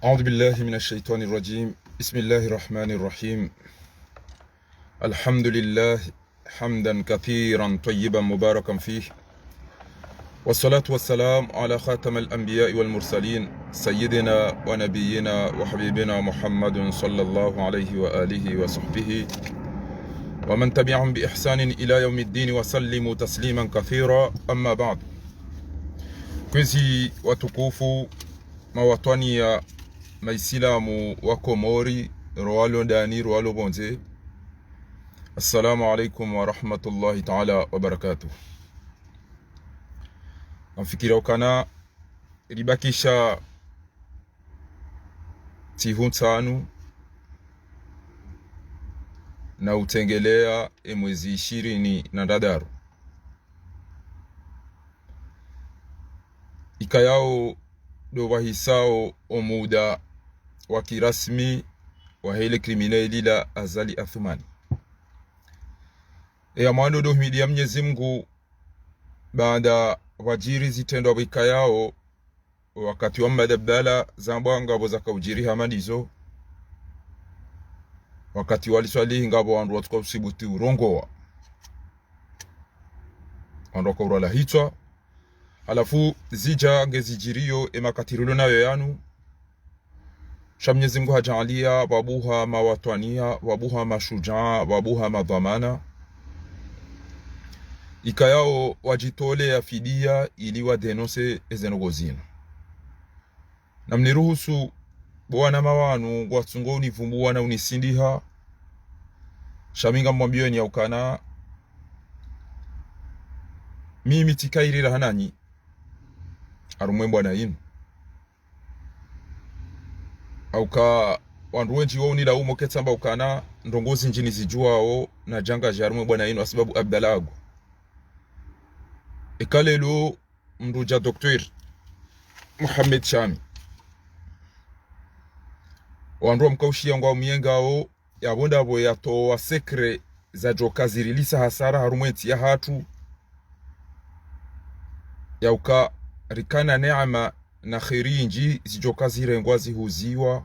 أعوذ بالله من الشيطان الرجيم. بسم الله الرحمن الرحيم. الحمد لله حمدا كثيرا طيبا مباركا فيه، والصلاة والسلام على خاتم الأنبياء والمرسلين سيدنا ونبينا وحبيبنا محمد صلى الله عليه وآله وصحبه ومن تبعهم بإحسان إلى يوم الدين وسلموا تسليما كثيرا. أما بعد. Kwezi watukufu mawatani ya maisilamu wa Komori, Rwalo Dani, Rwalo Bonze, assalamu alaikum wa rahmatullahi ta'ala wa barakatuh. Nafikira ukana ilibakisha tihuntanu na utengelea mwezi 26 ikayao do wahisao omuda wa kirasmi wa hele kriminali la Azali Athumani. Amano do himidi ya Mwenyezi Mungu baada wajiri zitendo wikayao wakati wa madabdala zambwa ngabo za kaujiri hamanizo, wakati waliswali ngabo wandu watuka usibuti urongowa wandoka urala hitwa alafu zija ngezijirio emakatirilo nayo yanu sha Mwenyezi Mungu hajalia wabuha mawatwania, wabuha mashujaa, wabuha madhamana ikayao wajitole ya fidia ili wadenose ezenogozina. Na mniruhusu bwana mawanu watsungo univumbuwa na unisindiha shaminga mwambio ni yaukana mimi tikairira hanani arumwembwa na inu auka wandu wenji wao nila umo ketsamba ukana ndongozi njini zijuao na janga jarumwe bwana inu asibabu abdalagu ekalelo mruja Dr. Muhammad Shami wandu mkaushia ngwa miengao yabonda bo yatoa sekre za joka zirilisa hasara harumwenti ya hatu yauka rikana neema na khirinji zijoka zirengwa zihuziwa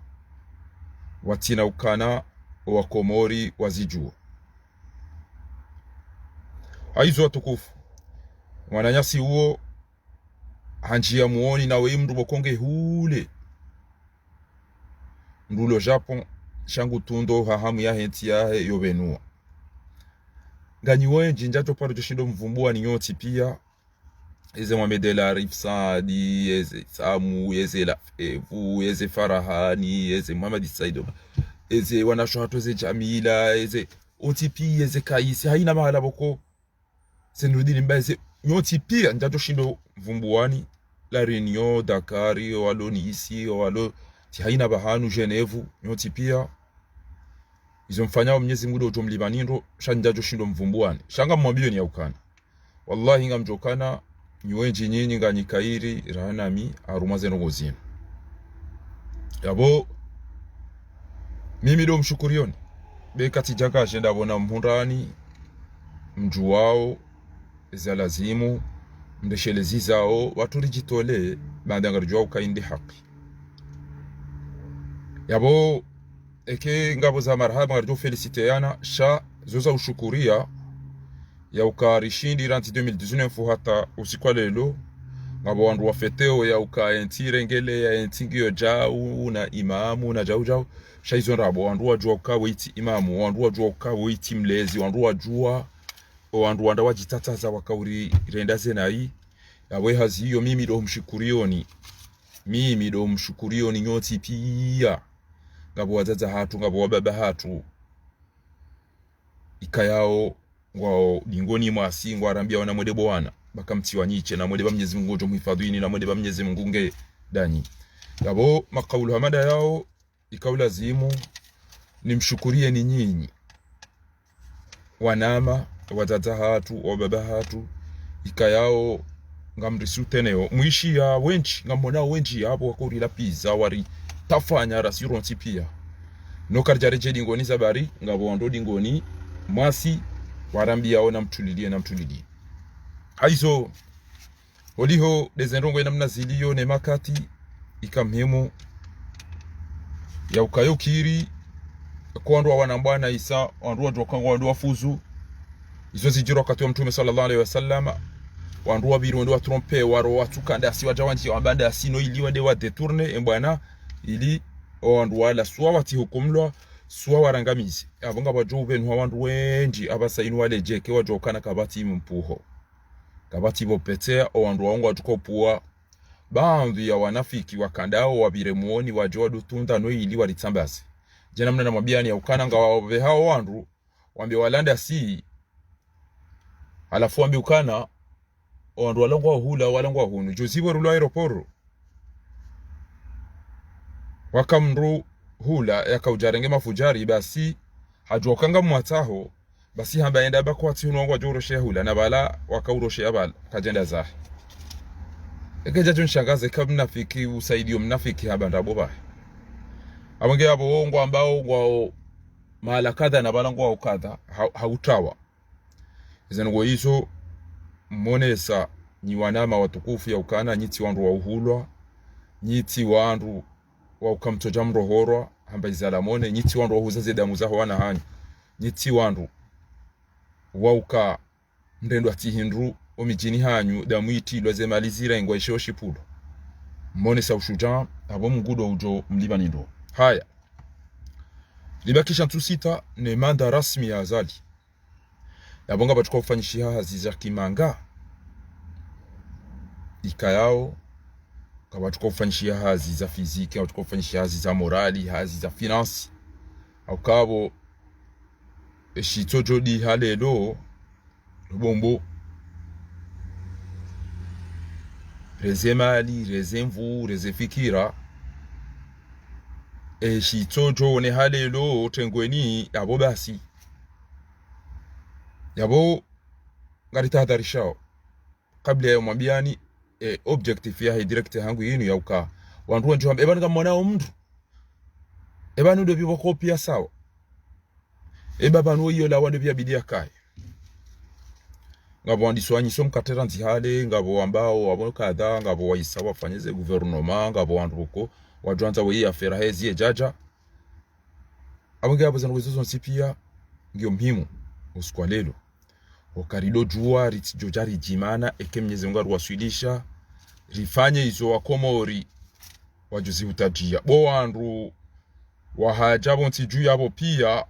watina ukana wa Komori wazijua aizo watukufu wananyasi huo hanjia muoni na wei mndu bokonge hule ndulo Japon shangu tundo hahamu ya henti yahe yobenua ganyiwe njinjato paro joshindo mvumbua ni nyoti pia eze Mohamed Arif Saadi eze Samu eze Lafevu eze Farahani eze Muhammad Saido eze wanashohato eze Jamila eze OTP eze Kaisi haina mahala boko senurudini mba eze nyoti pia njato shindo mvumbuani la Réunion Dakari walo ni isi walo ti haina bahanu Genevu nyoti pia izo mfanyao Mwenyezi Mungu dojo mlibaniro shanjajo shindo mvumbuani shanga mwambio ni yaukana wallahi ngamjokana nyuenji nyinyi nganyikairi rahanami arumaze nogozina yabo mimi do mshukurioni bekati janga agenda bona mhundani mjuwao za lazimu mdeshelezi zao watu rijitole bandanga rujwa ukaindi haki yabo eke ngabo za marhaba ngarjo feliciteyana sha zoza ushukuria ya ukarishindi ranti 2019 hata usikwa lelo ngabo wandu wafeteo ya ukaentire ngele ya entingio jau na imamu na jau shaizo rabo wandu wajua ukawe iti imamu wandu wajua ukawe iti mlezi wandu wajua wandu wanda wajitataza wakauri rendaze na hii yawe hazi hiyo mimi do mshukurioni nyoti pia ngabo wazaza hatu ngabo wababa hatu ikayao ngwao dingoni mwasi ngwarambia wana mwede bwana bakamtiwa nyiche na mwede ba Mwenyezi Mungu jo muhifadhini na mwede ba Mwenyezi Mungu nge dani yabo makaulu hamada yao ikaulazimu nimshukurie ni nyinyi wanama wazaza hatu wababa hatu ikayao ngamrisu teneo muishi ya wenchi ngambona wenchi hapo wakuri la pizza wari tafanya rasironti pia no karjareje dingoni zabari ngabo ndo dingoni mwasi warambia ona mtulilie haizo oliho dezenrongo namna ziliyo ne makati ikamhemu ya ukayokiri kwa ndo wanambwana Isa wandu wajokango wandu wafuzu izo zijiro wakati wa Mtume sallallahu alaihi wasallam wandu wabiru wandu watrompe waro watukanda asiwaja wanti wabanda asino ili wade wa detourne mbwana ili wandu wala suwa wati hukumlwa suwa warangamizi abonga bajobe nwa wandu wenji abasainu wale jeke wajokana kabati mpuho kabati bopetea wandu wangu wajukopuwa baadhi ya wanafiki wakandao wabire muoni wajoa dutunda no ili walitsambazi jana mna namwambia ni ukana ngawabe hao wandu wambie walanda si alafu wambie ukana wandu walangwa hula walangwa hunu jozibo rulo aeroporo wakamru hula yakaujarenge mafujari basi hajokanga mwataho basi hamba enda bakwati unongwa joroshe hula na bala wakauroshe abala kajenda za ekeja tunshangaze kama mnafiki usaidio mnafiki haba ndabo ba abange abo ngo ambao ngo mala kadha na bala ngo ukadha hautawa ngo hizo monesa ni wanama watukufu ya ukana nyiti wandu wa uhulwa nyiti wandu wa ukamtoja mrohorwa hamba izalamone nyiti wandu wa huzaze damu zaho wana hanyu nyiti wandu wa uka ndendo atihindu omijini hanyu damu iti loze malizira ingwa ishoshi pulo monesa ushuja abo mgudo ujo mlibani ndo haya libakisha ntusita ne manda rasmi ya azali yabonga batuka kufanyishia hazi za kimanga ikayao kabatuka kufanyishia hazi za fiziki au kufanyishia hazi za morali hazi za finance au kabo eshitojo di halelo bombo reze mali reze mvu reze fikira eshitojo ne halelo tengweni yabo basi yabo ngarita hadarishao kabla ya mwambiani objective ya direct hangu yinu ya uka wandu njoo eba nga mwanao mndu eba ndo byo kopia sawa eba banu iyo la wande bya bidia kai ngabo andiswanyi som katera ntihale ngabo ambao wabo kadha ngabo waisawa fanyeze gouvernement ngabo wandu uko wajwanza we afera hezi ejaja abonge abo zanu wezo nsipia ngio mhimu usikwa lelo okarido jua ritijojari jimana eke Mwenyezi Mungu arwaswilisha rifanye izo wakomori wajuzi utajia bo wandu wahajabo ntiju yabo pia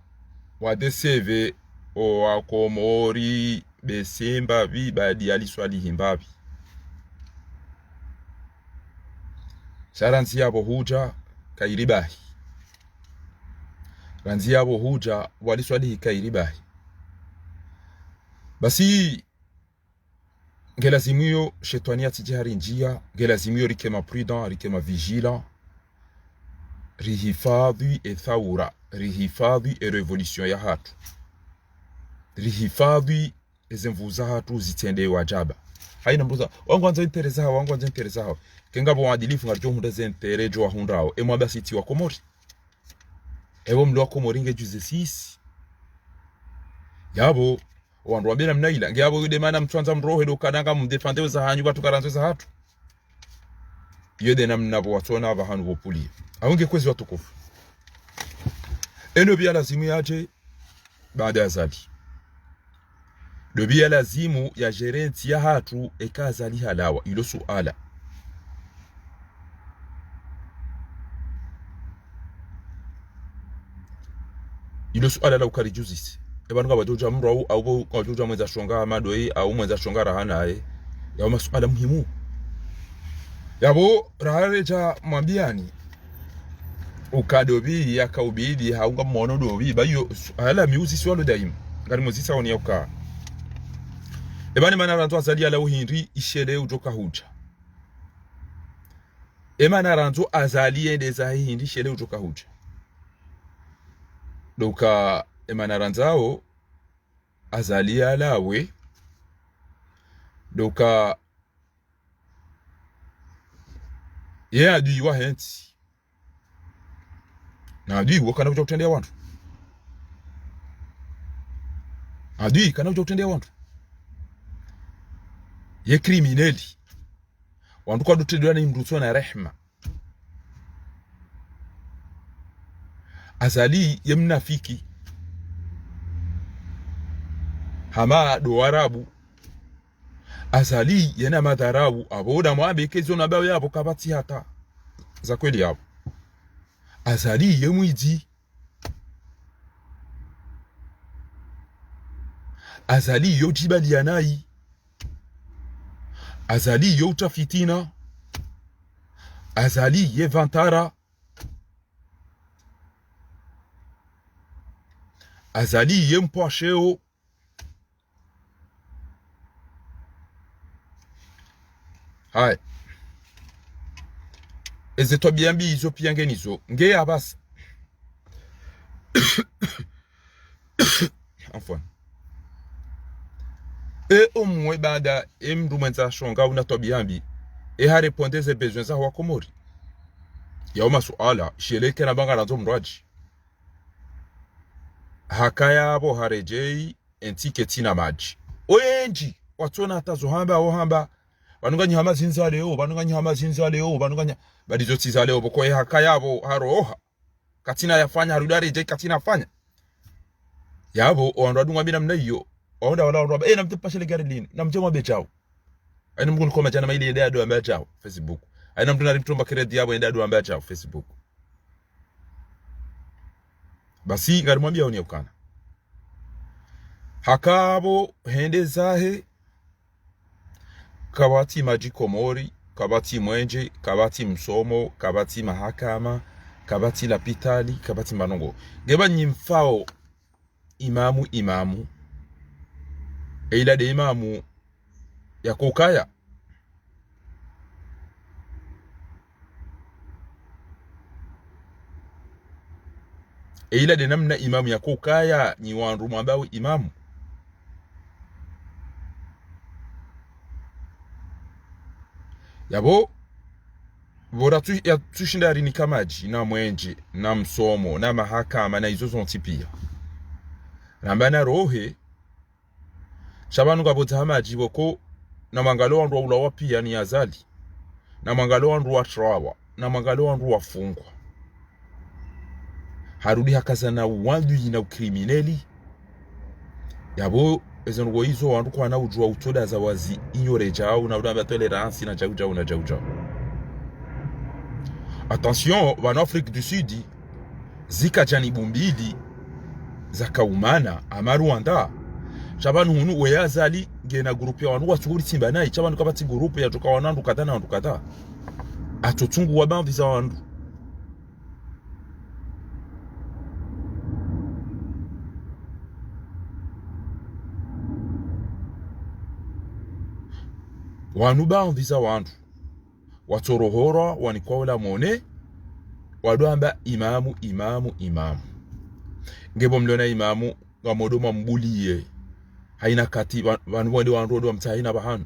wadeseve o wakomori besemba bibadi aliswali himbabi sharansi yabo huja kairibahi ranzi yabo huja waliswali kairibahi basi ngelazimuyo shetani atijari njia ngelazimuyo rikema prudent rikema vigilant rihifadhi ethaura rihifadhi revolution ya hatu rihifadhi ezemvuza hatu zitende wajaba haina mbuza wangu anza interesa hao kengabo wadilifu ngarjo hunda zentere jo hundao emwa basi ti wa komori ewo mlo wa komori ngejuze sisi yabo wandu wabira mnaila ngiyabo yude mana mtwanza mrohe do kadanga mdefande za hanyu batu karanzo za hatu yede namnabo watona abahanu bopuli awunge kwezi watukufu eno bia lazimu yaje baada ya zali dobia lazimu ya gerenti ya hatu ekazali halawa ilo suala la ukarijuzisi ebanu kabajoja mro au kajoja mwenza shonga madoi au mwenza shonga rahanae ya masuala muhimu yabo rahareja mwambiani ukadobi yakaubidi haunga mono dobi bayo ala miuzi swalo daima ngari muzisa oni yoka ebani mana ranzo azali ala uhindi ishele ujoka huja emana ranzo azali endeza hindi ishele ujoka huja doka emana ranzao azali alawe doka ye adui wa henti na adui wakana kuja kutendea wantu adui kana kuja kutendea wantu ye krimineli wantu kwa dutedwa ni mrutuwa na rehma azali ye mnafiki hama do arabu azali yena madharabu aboda mwabe kezo na bawe yabo kabati hata za kweli yabo azali ye mwiji azali yo jibali yanai azali yo utafitina azali ye vantara azali ye mpwasheo hai ezeto biambi izo piangenizo nge abasa enfin omwe bada mndu mwenza shonga una tobiambi ha répondre ze besoins za wakomori ya masuala sheleke na banga nazo mrwaji hakaya abo harejei entiketi na maji oyenji watona atazohamba ohamba banunganya hama zinza leo banunganya badizo tiza leo boko hakaya abo haroha katina yafanya harudari je katina fanya yabo ondwadunga bina mnayo onda wala namtepashele gari lini namjema bechao aina mkulu kwa majana maili yedea doa mbechao Facebook aina mtu narimtumba kiredi yabo yedea doa mbechao Facebook basi ngari mwambia oni ukana hakabo hende zahe kabati majikomori kabati mwenje kabati msomo kabati mahakama kabati lapitali kabati manongo geba nyimfao imamu eila de imamu ya kukaya eila de namna imamu ya kukaya ni wanru mwambao imamu yabo bora tushinda rini kamaji na mwenje na msomo na mahakama na izo zonti pia nambana rohe shabanu gabota hamaji boko na mangalo wandu wa ulawa pia ni azali na mangalo wandu wa trawa na mangalo wandu wa fungwa harudi hakazana wandu yina ukrimineli yabo ezengo izo wandu kwa na ujua utoda za wazi inyore jao na udamba tolerance na jau na jau. Attention, en Afrique du Sud, zika janibu mbili za kaumana ama Rwanda. Chabanu hunu weyazali ngena grupu ya wanu watuguri timba nai. Chabanu kabati grupu ya joka wanandu kada na wandu kada. Atotungu wabandi za wandu. Wanu bandi za wandu. Watorohora wanikwaula mone waduamba imamu ngebo mliona imamu ngamodoma mbuliye haina kati wanu wende wanrodo mtahina bahanu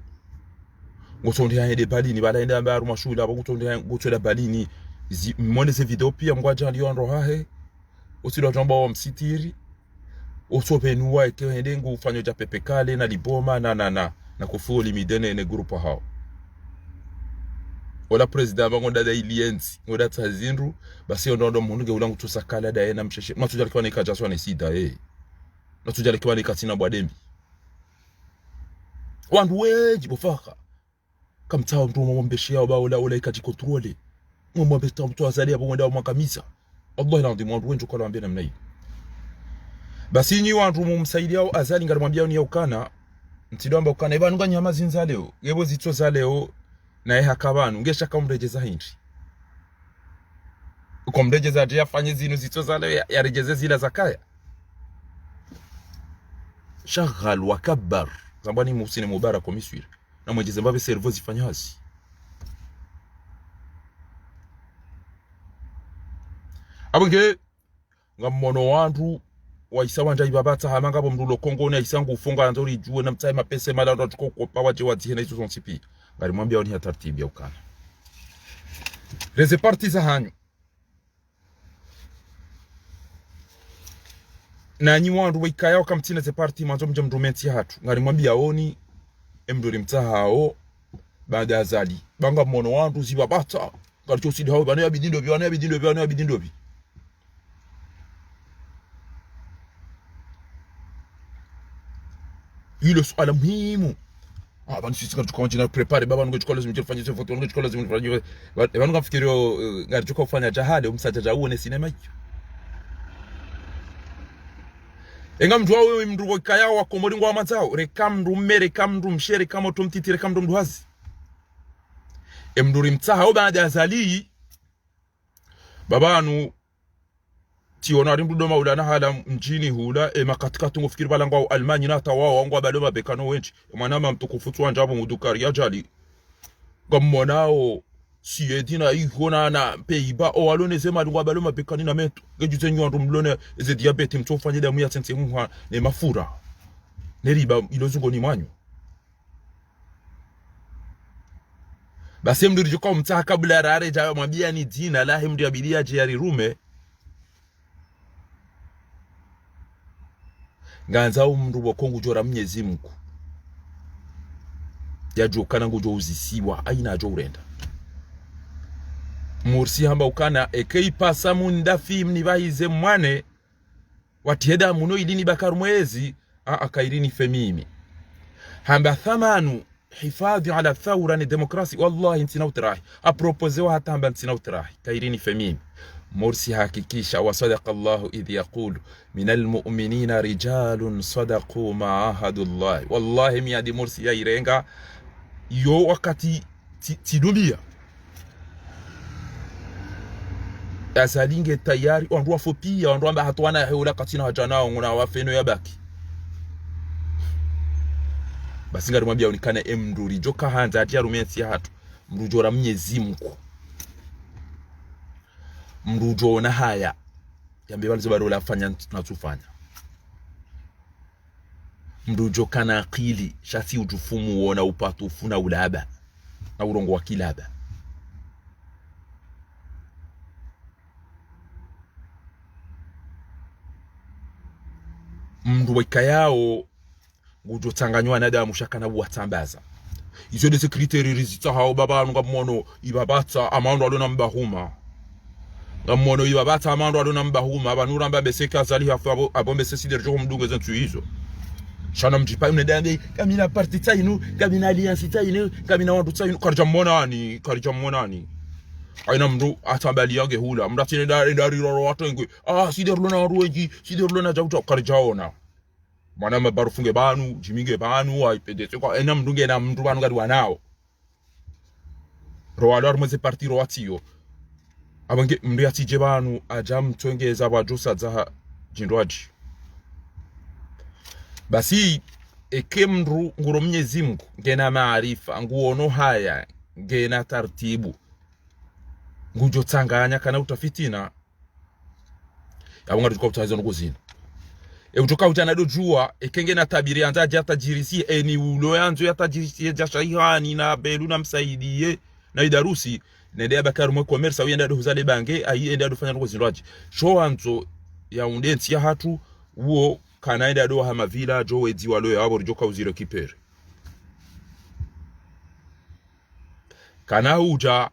ngotondi haende balini balaenda ambaru mashula abagutondi gotola balini mwone se video pia mgwaja ali wanro hahe osilo jamba wa msitiri osopenuwa ekende ngo ufanyo ja pepekale na liboma na kufuli midene ne grupo hao ola president bangonda da ilienzi ngoda tsazinru basi ondo munge ulangu tusakala da na msheshe matujali kwa nika jaswa ni sida matujali kwa nika tina bwadembi wandu weji bofaka kamtao ndo mwombeshe yao ba ola ikaji controle mwombe mtu azali abo mwenda mwakamisa Allah ila ndi mwandu wenjo kwa lambia namna hii basi nyi wandu mumsaidia au azali ngalimwambia ni yaukana ntidomba ukana ibanu ganyama zinza leo yebo zitso za leo na hakabanu ngesha kamrejeza hindi ukomrejeza ati afanye zinu zitozale ya rejeze zila zakaya shaghal wa kabbar zambani Muhsin Mubarak kwa Misri na mwejeze mbabe servo zifanyazi abunge ngamono wandu waisawanja ibabata hamanga bo mrulo Kongo na isangu ufunga ndori juwe na mtaima pese malando tukoko pawaje wazi na izo zonsipi ngalimwambia oni hatartibi ya ukana reze parti za hanyu na nyi wandu waikaya wakamtina ze parti manzo mja mdumenti hatu ngalimwambia oni emduri mtahao baada azali banga mmono wandu zibabata ngalicho sidi hao bana yabidindo bi hilo swala muhimu bana sisi tukao prepare baba ngo chikola zimje fanye foto ngo chikola zimje fanye bana ngafikirio ngalicho kufanya jahale umsaja jauone sinema hiyo enga mtu wawe mndu wakaya wa komori ngwa mazao rekamndu mere kamndu mshere kama tumtitire kamndu mduhazi emduri mtaha baada azali babanu tiona rimdu doma ulana hala mjini hula makatika tungo fikiri balangwa Almanya na tawa wangu baloma bekano wenchi mwanama mtukufu tuanja abo mudukari ajali gamonao si edina ihona na peiba o alone sema ngwa baloma bekani na metu ngejuze nyandu mlone ze diabete mtofanye damu ya sense muha ne mafura ne riba ilozungo ni manyo basi mduri joko mtaka kabla rare jawa mwambia ni dina lahi mdu abidia jari rume nganza mndu wakongu jora Mwenyezi Mungu yajokana ngujo uzisiwa aina ajo urenda Mursi hamba ukana ekeipasa munda film bahize mwane watiheda muno ilini bakaru mwezi akairini femimi hamba thamanu hifadhi ala thawra ni demokrasi wallahi ntina utirahi aproposewa hata hamba ntina utirahi kairini femimi Mursi hakikisha wa sadaqa Allahu idh yaqulu minal mu'minina rijalun sadaqu ma ahadullah wallahi miadi Mursi ya irenga yo wakati tidumia asalinge tayari ondwa fopia ondwa amba hatwana heula katina hajana ngona wafeno yabaki basi ngarimwambia unikane emnduri joka hanza ati arumensi hatu mrujora Mwenyezi Mungu mrujo na haya yambe balizo barola fanya tunatufanya mrujo kana akili shasi ujufumu wona upatu ufuna ulaba na urongo wa kilaba. Mndu wekayao ngujo tanganywa na damu shakana watambaza izo de sekretari rizita hao baba ngamono ibabata amando alona mbahuma ngamono ibabata amando alona mbahuma abanura mbabe sekazali hafu abombe sesider jo mdunga zentu hizo shana mjipa mnedambe kamina parti tainu kamina alliance tainu kamina wandu tainu karja monani aina mndu atambali yage hula mdatine dari roro watengwe sider lona ruwengi sider lona jauta karjaona mwana mabarufunge banu jiminge banu aipedete kwa ena mndunge na mndu banu gadi wanao roalo armeze parti roatio abange mndu atije banu ajam twengeza bajosa za jindwaji basi ekemru nguro Mwenyezi Mungu ngena maarifa nguono haya ngena taratibu ngujo tanganya kana utafitina abanga tukao utahizo ngozini utoka utana dojua ekenge na tabiri anja jata jirisi eni ulo yanzo yata jirisi jasha ihani na belu na msaidie na idarusi nende abakaru mwe commerce uyenda do huzale bange ayi enda do fanya ngozindwaji sho anzo ya undensi ya hatu uo kanaenda do hama vila jo wedi walo ya abo joka uziro kipere kana uja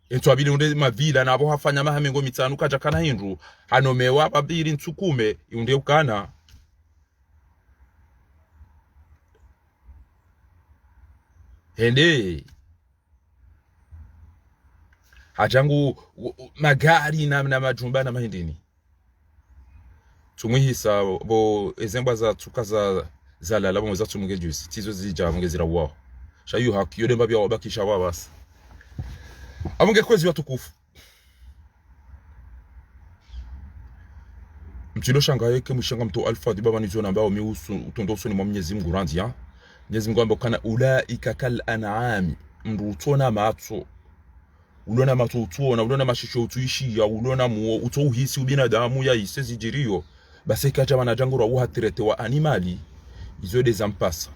entu abili unde mavila na abo hafanya mahamengo mitanu kaja kana hindru hanomewa babiri ntukume unde ukana hende hajangu magari na majumba na mahindini tumwihisa bo ezembwa za tukaza za lala bo za tumuge juice tizo zija mungezira wao shayu haki yode mbabya wabakisha wabasa amunge kwezi watukufu mtilo shangaye ke mushanga mto alfa di baba nizo nambao miusu utondoso ni Mwenyezi Mungu randia Mwenyezi Mungu ambokana ulaika kal an'ami mrutona matso ulona matso utona ulona mashisho utuishi ya ulona mu utohisi ubinadamu ya isezi jirio basi kaja wanajangura uhatirete wa animali izo des ampasa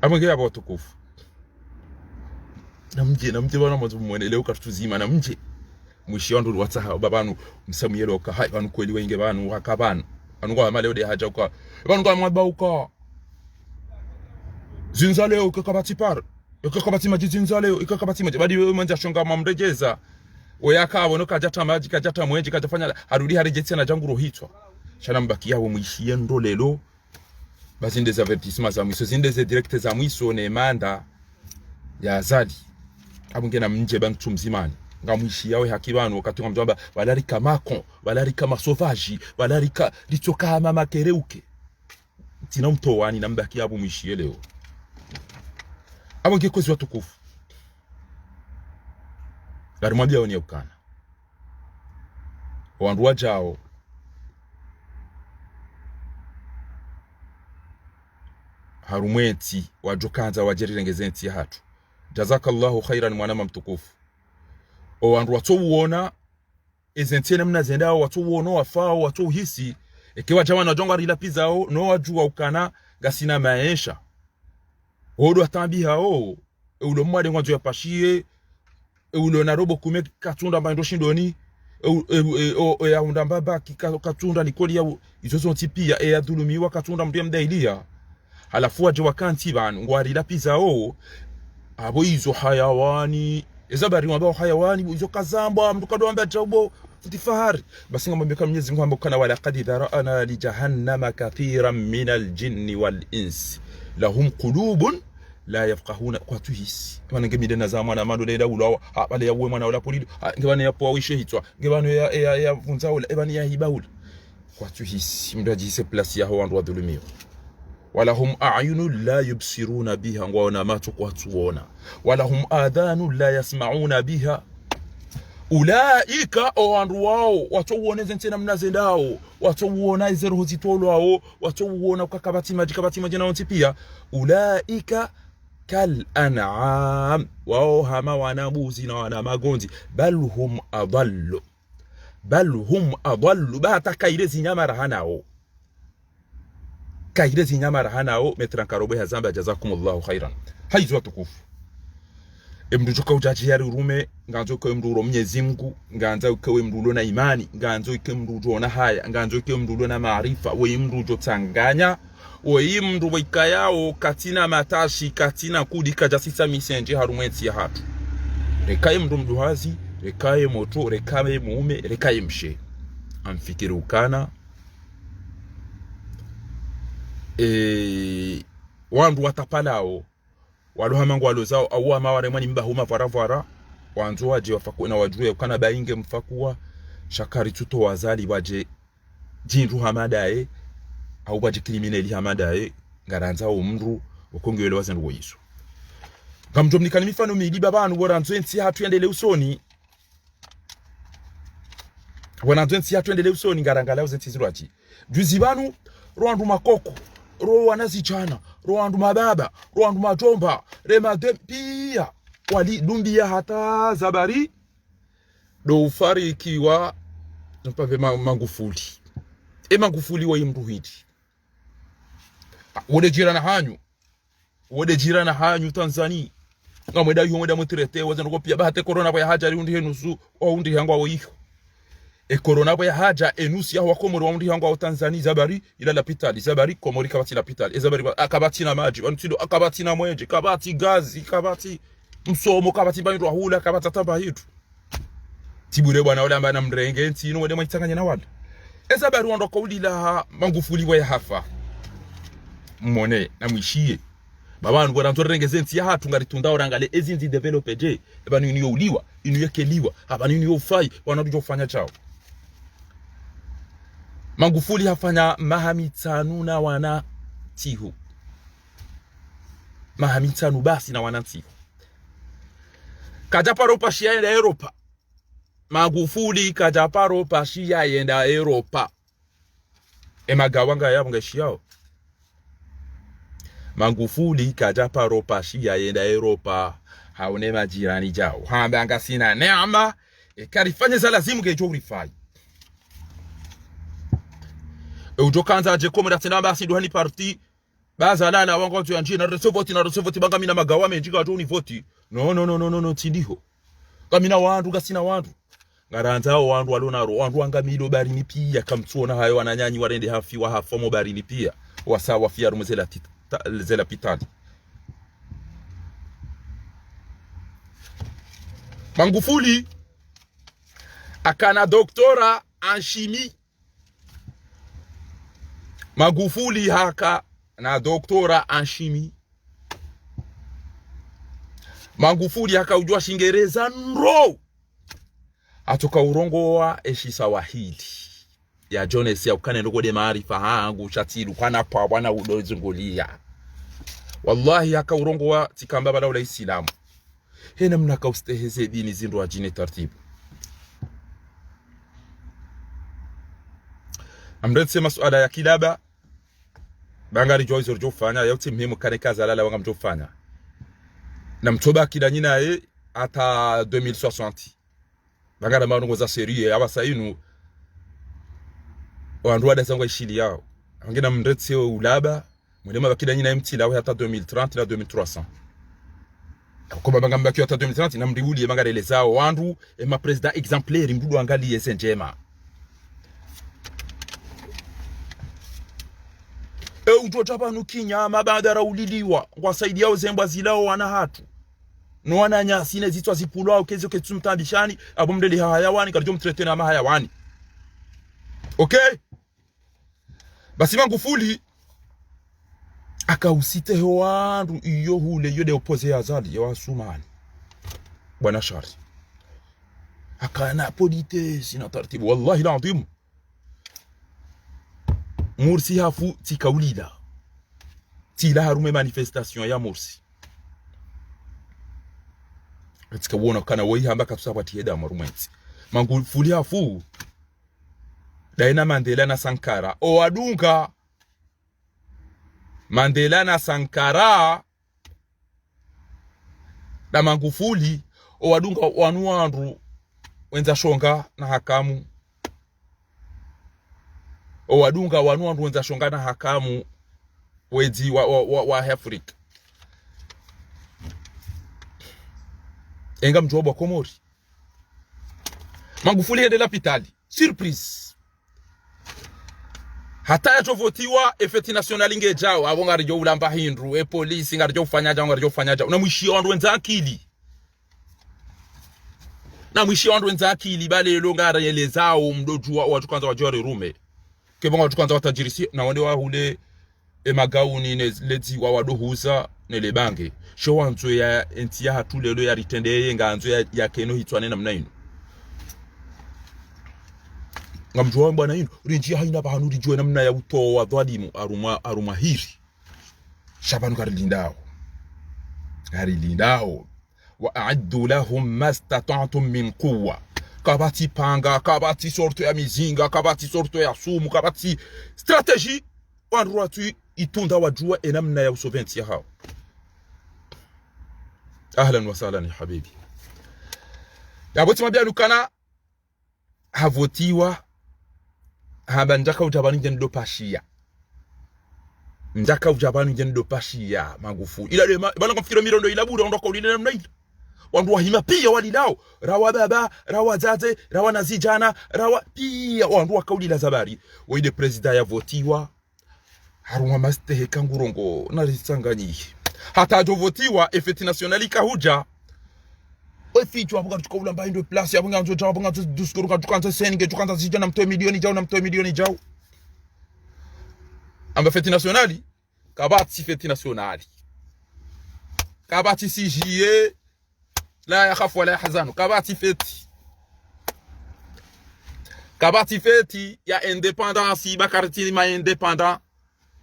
amwege abo tukufu namje bana mwanzo mweneleo katuzima namje mwishiwandu watsaha babanu msamuyelo ka hai banu kweli wenge banu hakabana anu kwa maleo de haja kwa banu kwa mwabauka zinzaleo ukakabati par ukakabati maji zinzaleo ukakabati maji badi wewe manja shonga mamrejeza oyaka bono kajata maji kajata mwenje kajafanya harudi harejetsi na janguro hitwa shana mbaki yao mwishie ndo lelo basi ndeza avertissement za mwiso zindeze direct za mwiso ne manda ya azali abunge na mnje bantu mzimani ngamwishi yawe hakibano wakati mjomba walarika makon walarika masovaji walarika litoka mama kereuke tina mtowani na mbaki abo mwishi leo abunge kozi watukufu garimwambia oni ukana wandu wajao harumweti wajokanza wajerirengezenti ya hatu jazakallahu khairan mwanama mtukufu o wandu watuona ezentiene mna zendao watuona wafao watuhisi ekiwa jamaa na jonga rila pizao no wajua ukana gasina maisha odo atambi hao ulo mwade ngwanzo ya pashie ulo na robo kume katunda bando shindoni ya undambaba katunda nikoli ya izozo tipia ya dulumiwa katunda mdia mdailia halafu waje wakanti banu ngwarila pizao abo izo hayawani ezabari mwambao hayawani izo kazamba mtukado amba jabo futifahari basi ngombe kama Mwenyezi Mungu ambokana wala qad darana li jahannama kathiran min aljinni wal ins lahum qulubun la yafqahuna kwa tuhisi kama ngemide na zamana mando leda ulawa bale ya mwana wala polido ngebane ya powishe hitwa ngebane ya vunzao ebani ya hibaul kwa tuhisi mdaji se place ya ho andwa dhulumio walahum a'yunun la yubsiruna biha ngwaona macho kwa tuona walahum adhanun la yasma'una biha ulaika owandu wao watuoneze ntena mnazendao watuona izeroho zitolo wao watuona ukakabati maji na onti pia ulaika kal an'am, wao hama wana mbuzi na wana magonzi, bal hum adallu, bata kaire zinyama rahanao, kaire zinyama rahanao. Metran karobe hazamba, jazakumullahu khairan. Haizu watukufu emdu ka ujaji yari urume nganzo ko emdu Mwenyezi Mungu, nganza ko emdu na imani, nganzo ko emdu na haya, nganzo ko emdu na maarifa, we emdu tanganya, we mndu wikayao katina matashi, katina kudi kajasisa misenje harumwensi ya hatu. Rekaye mndu mduhazi, rekaye moto, rekaye muume, rekaye mshe. Amfikiri ukana. Wandu watapalao, waluhamangu walozao, awa maware mwani mba huma varavara, wanzu waje wafakuwa na wajue, ukana bainge mfakuwa, shakari tuto wazali waje jinru hamadae, au baje krimineli hamadae, ngaranza umru, wakongi wele wazen uwe isu. Kamjomnikani mifano mili babanu, waranzu ensi hatu yandele usoni, waranzu ensi hatu yandele usoni, ngarangala uzensi ziruachi. Juzibanu, rwandu makoko, ro wanazichana, ro wandu mababa, ro wandu majomba, rema pia wali dumbia hata zabari do ufariki wa mpave Magufuli. Magufuli wa imru hidi wode jirana hanyu Tanzania ngamweda yomweda mutirete wazano pia bahate corona bya haja undi henusu o undi hangwa wo iyo corona bya haja enusi ya wakomoro wa undi hangwa wa Tanzania zabari ila lapitali zabari komori kabati lapitali zabari akabati na maji bantido akabati na mweje kabati gazi kabati msomo kabati bandu hula kabati tamba hitu tibure bwana wale ambaye namrenge ntino wede mwitanganya na wale zabari wando kaulila Magufuli wa hafa mone na mwishie babanu bwana ntorengeze nti ya hatu ngaritunda orangale ezinzi developer je ebanu niyo uliwa inu yekeliwa abanu niyo fai wanadujo fanya chao. Magufuli hafanya mahamitanu na wana tihu, mahamitanu basi na wana tihu. Kajaparo pashia yenda Europa, Magufuli kajaparo pashia yenda Europa, emagawanga ya mgeshi yao. Magufuli kajaparo pashia yenda Europa, haone majirani jao hambanga sina neama karifanye za lazimu kejo urifai ujokanza aje komera tena basi duhani parti baza lala wango tu yanjina resovoti banga mina magawa menjika tu ni voti no tindiho kamina wandu gasina wandu ngaranza wandu walonaro wandu angamilo bari ni pia kamtuona hayo wananyanyi warende hafi wa hafomo bari ni pia wasawa fia rumezela zela pitali. Magufuli akana doktora en chimie. Magufuli haka na doktora en chimie. Magufuli haka ujua Shingereza nro. Atoka urongo wa Eshisawahili ya Jones ya ukane ndogo de maarifa hangu chatilu kana pa bwana udozungulia. Wallahi haka urongo wa tikamba bala ula Islamu. Hena mnaka usteheze dini zindu wa jine tartibu. Amretse masuala ya kilaba bangari joizo rjofanya ya uti mhimu kane kaza lala wanga mjofanya na mtoba kidanyina ye ata 2060 bangara maungo za serie abasa inu wanduwa da zangwa ishili yao wangina mretse ulaba mwelema bakidanyina mtila we hata 2030 na 2300 kwa banga mbaki hata 2030 na mriuli bangara elezao wandu ma president exemplaire mdudu angali yesenjema utochapa nukinya mabadara uliliwa wasaidia yao zembwa zilao wana hatu no wana nyasine zitwa zipulwa ukezo ketumtambishani abomdeli hayawani karjo mtrete na mahayawani. Okay, basi Magufuli akausite wandu iyo hule yode opoze azali ya wasumani bwana shari akana polite sina taratibu wallahi la adhimu Mursi hafu tikaulida tila harume manifestation ya Mursi katika wona kana woi hamba katusaba tieda marumwenzi Magufuli hafu daina Mandela na Sankara o adunga Mandela na Sankara Da Magufuli owadunga wanuandu wenza shonga na hakamu owadunga wanuandu wenza shonga na hakamu wezi wa Afrika enga mjobo Komori. Magufuli hede lapitali surprise hata ya votiwa efeti nationali ngejao abonga rijo ulamba hindru polisi ngarijo ufanyaja unamwishia wandu wenza akili na mwishia wandu wenza akili bale ngara yelezao mdojua watu kwanza wajore rume kebonga watu kwanza watajirisi na wande wa hule emagauni lezi wa wadohuza nele bange sho wanzo ya entia hatulelo ya ritendeye nganzo ya keno hitwane namna ino ngamjua bwana ino rinjia haina bahanu rijwe namna ya uto wa dhalimu aruma hiri shabanu garilindao wa a'addu lahum mastata'tum min quwwa kabati panga kabati sorto ya mizinga kabati sorto ya sumu kabati strategie wanruatu itunda wajua enamna ya usoventi ya hao. Ahlan wa sahlan ya habibi. Yaboti mabianu kana havotiwa haba njaka ujabani njendo pashia. Njaka ujabani njendo pashia Magufuli. Ila lema bana kumfikira mirondo ilabura ondoka ulile namna ile. Wandu wahima pia walilao rawa baba rawa zaze rawa nazijana rawa pia wandu wakaulila zabari. Waide president ya votiwa haruma mastehe kangurongo na risanganyi hata jovotiwa efeti nationali kahuja ofichwa abuga tukaula mba indo place abunga nzo jabu nga duskuru ka tukanza senge tukanza zijana mtoe milioni jao amba feti nationali kabati feti nationali kabati CJE la yakhafu wala yahzanu kabati feti ya independance bakarti ma independant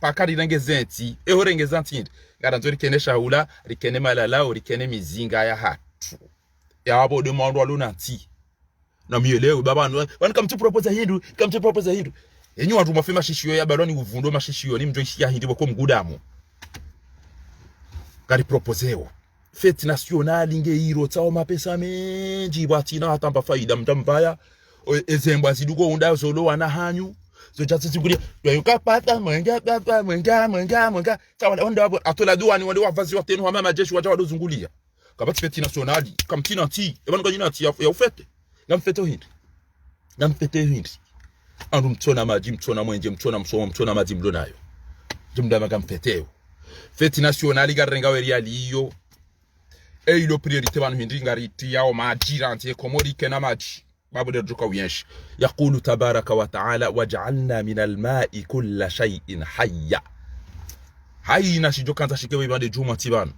pakari rengezenti ehorengezanti ngaranzo rikene shaula rikene malala rikene mizinga ya hatu ya abo de mando alunati na mielewe baba wan kamtu propose hindu enyu watu mafema shishiyo ya baloni uvundo mashishiyo ni mjoishi ya hindi bako mgudamu gari proposeo fete nationale nge hiro tao mapesa menji batina hatamba faida mtambaya ezembwa zidugo unda zolo wana hanyu so just sikulia yukapata mwenga sawa onda abo atola duani wale wavazi watenu wa mama jeshi wajawa dozungulia kabati fete nationale kamtina ti ebanu kanyina ti ya ufete namfete hindi andu mtona maji mtona mwenje mtona msomo mtona maji mdonayo jumda magamfeteo fete nationale garenga weri aliyo ilo priorite banu hindi ngariti yao majira anti komori kena maji babu de joka wienshi yaqulu tabaraka wa ta'ala waj'alna min al-ma'i kull shay'in hayya hayina shijokanza shikewe bade juma tibana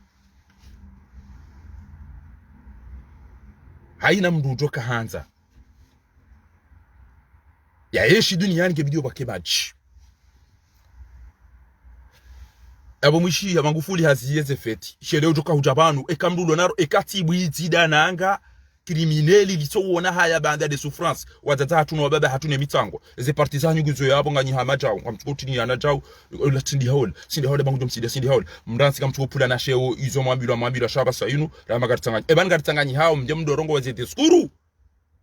hayina mdu joka hanza ya yeshi duniani ngebidio bake maji abo mwishi ya Magufuli haziyeze feti sheleo joka hujabanu ekamdulo naro ekatibu izida nanga crimineli litowona haya banda de souffrance wadaza hatuno wababa hatune mitango ze partizani nguzo yabo nganyi hamajao ngamtukotini yanajao la tindi hole bangu domsidi sindi hole mransi kamtukopula na sheo izo mwambilo shaba sayinu rama gartangani eban gartangani hao mje mdorongo wazete skuru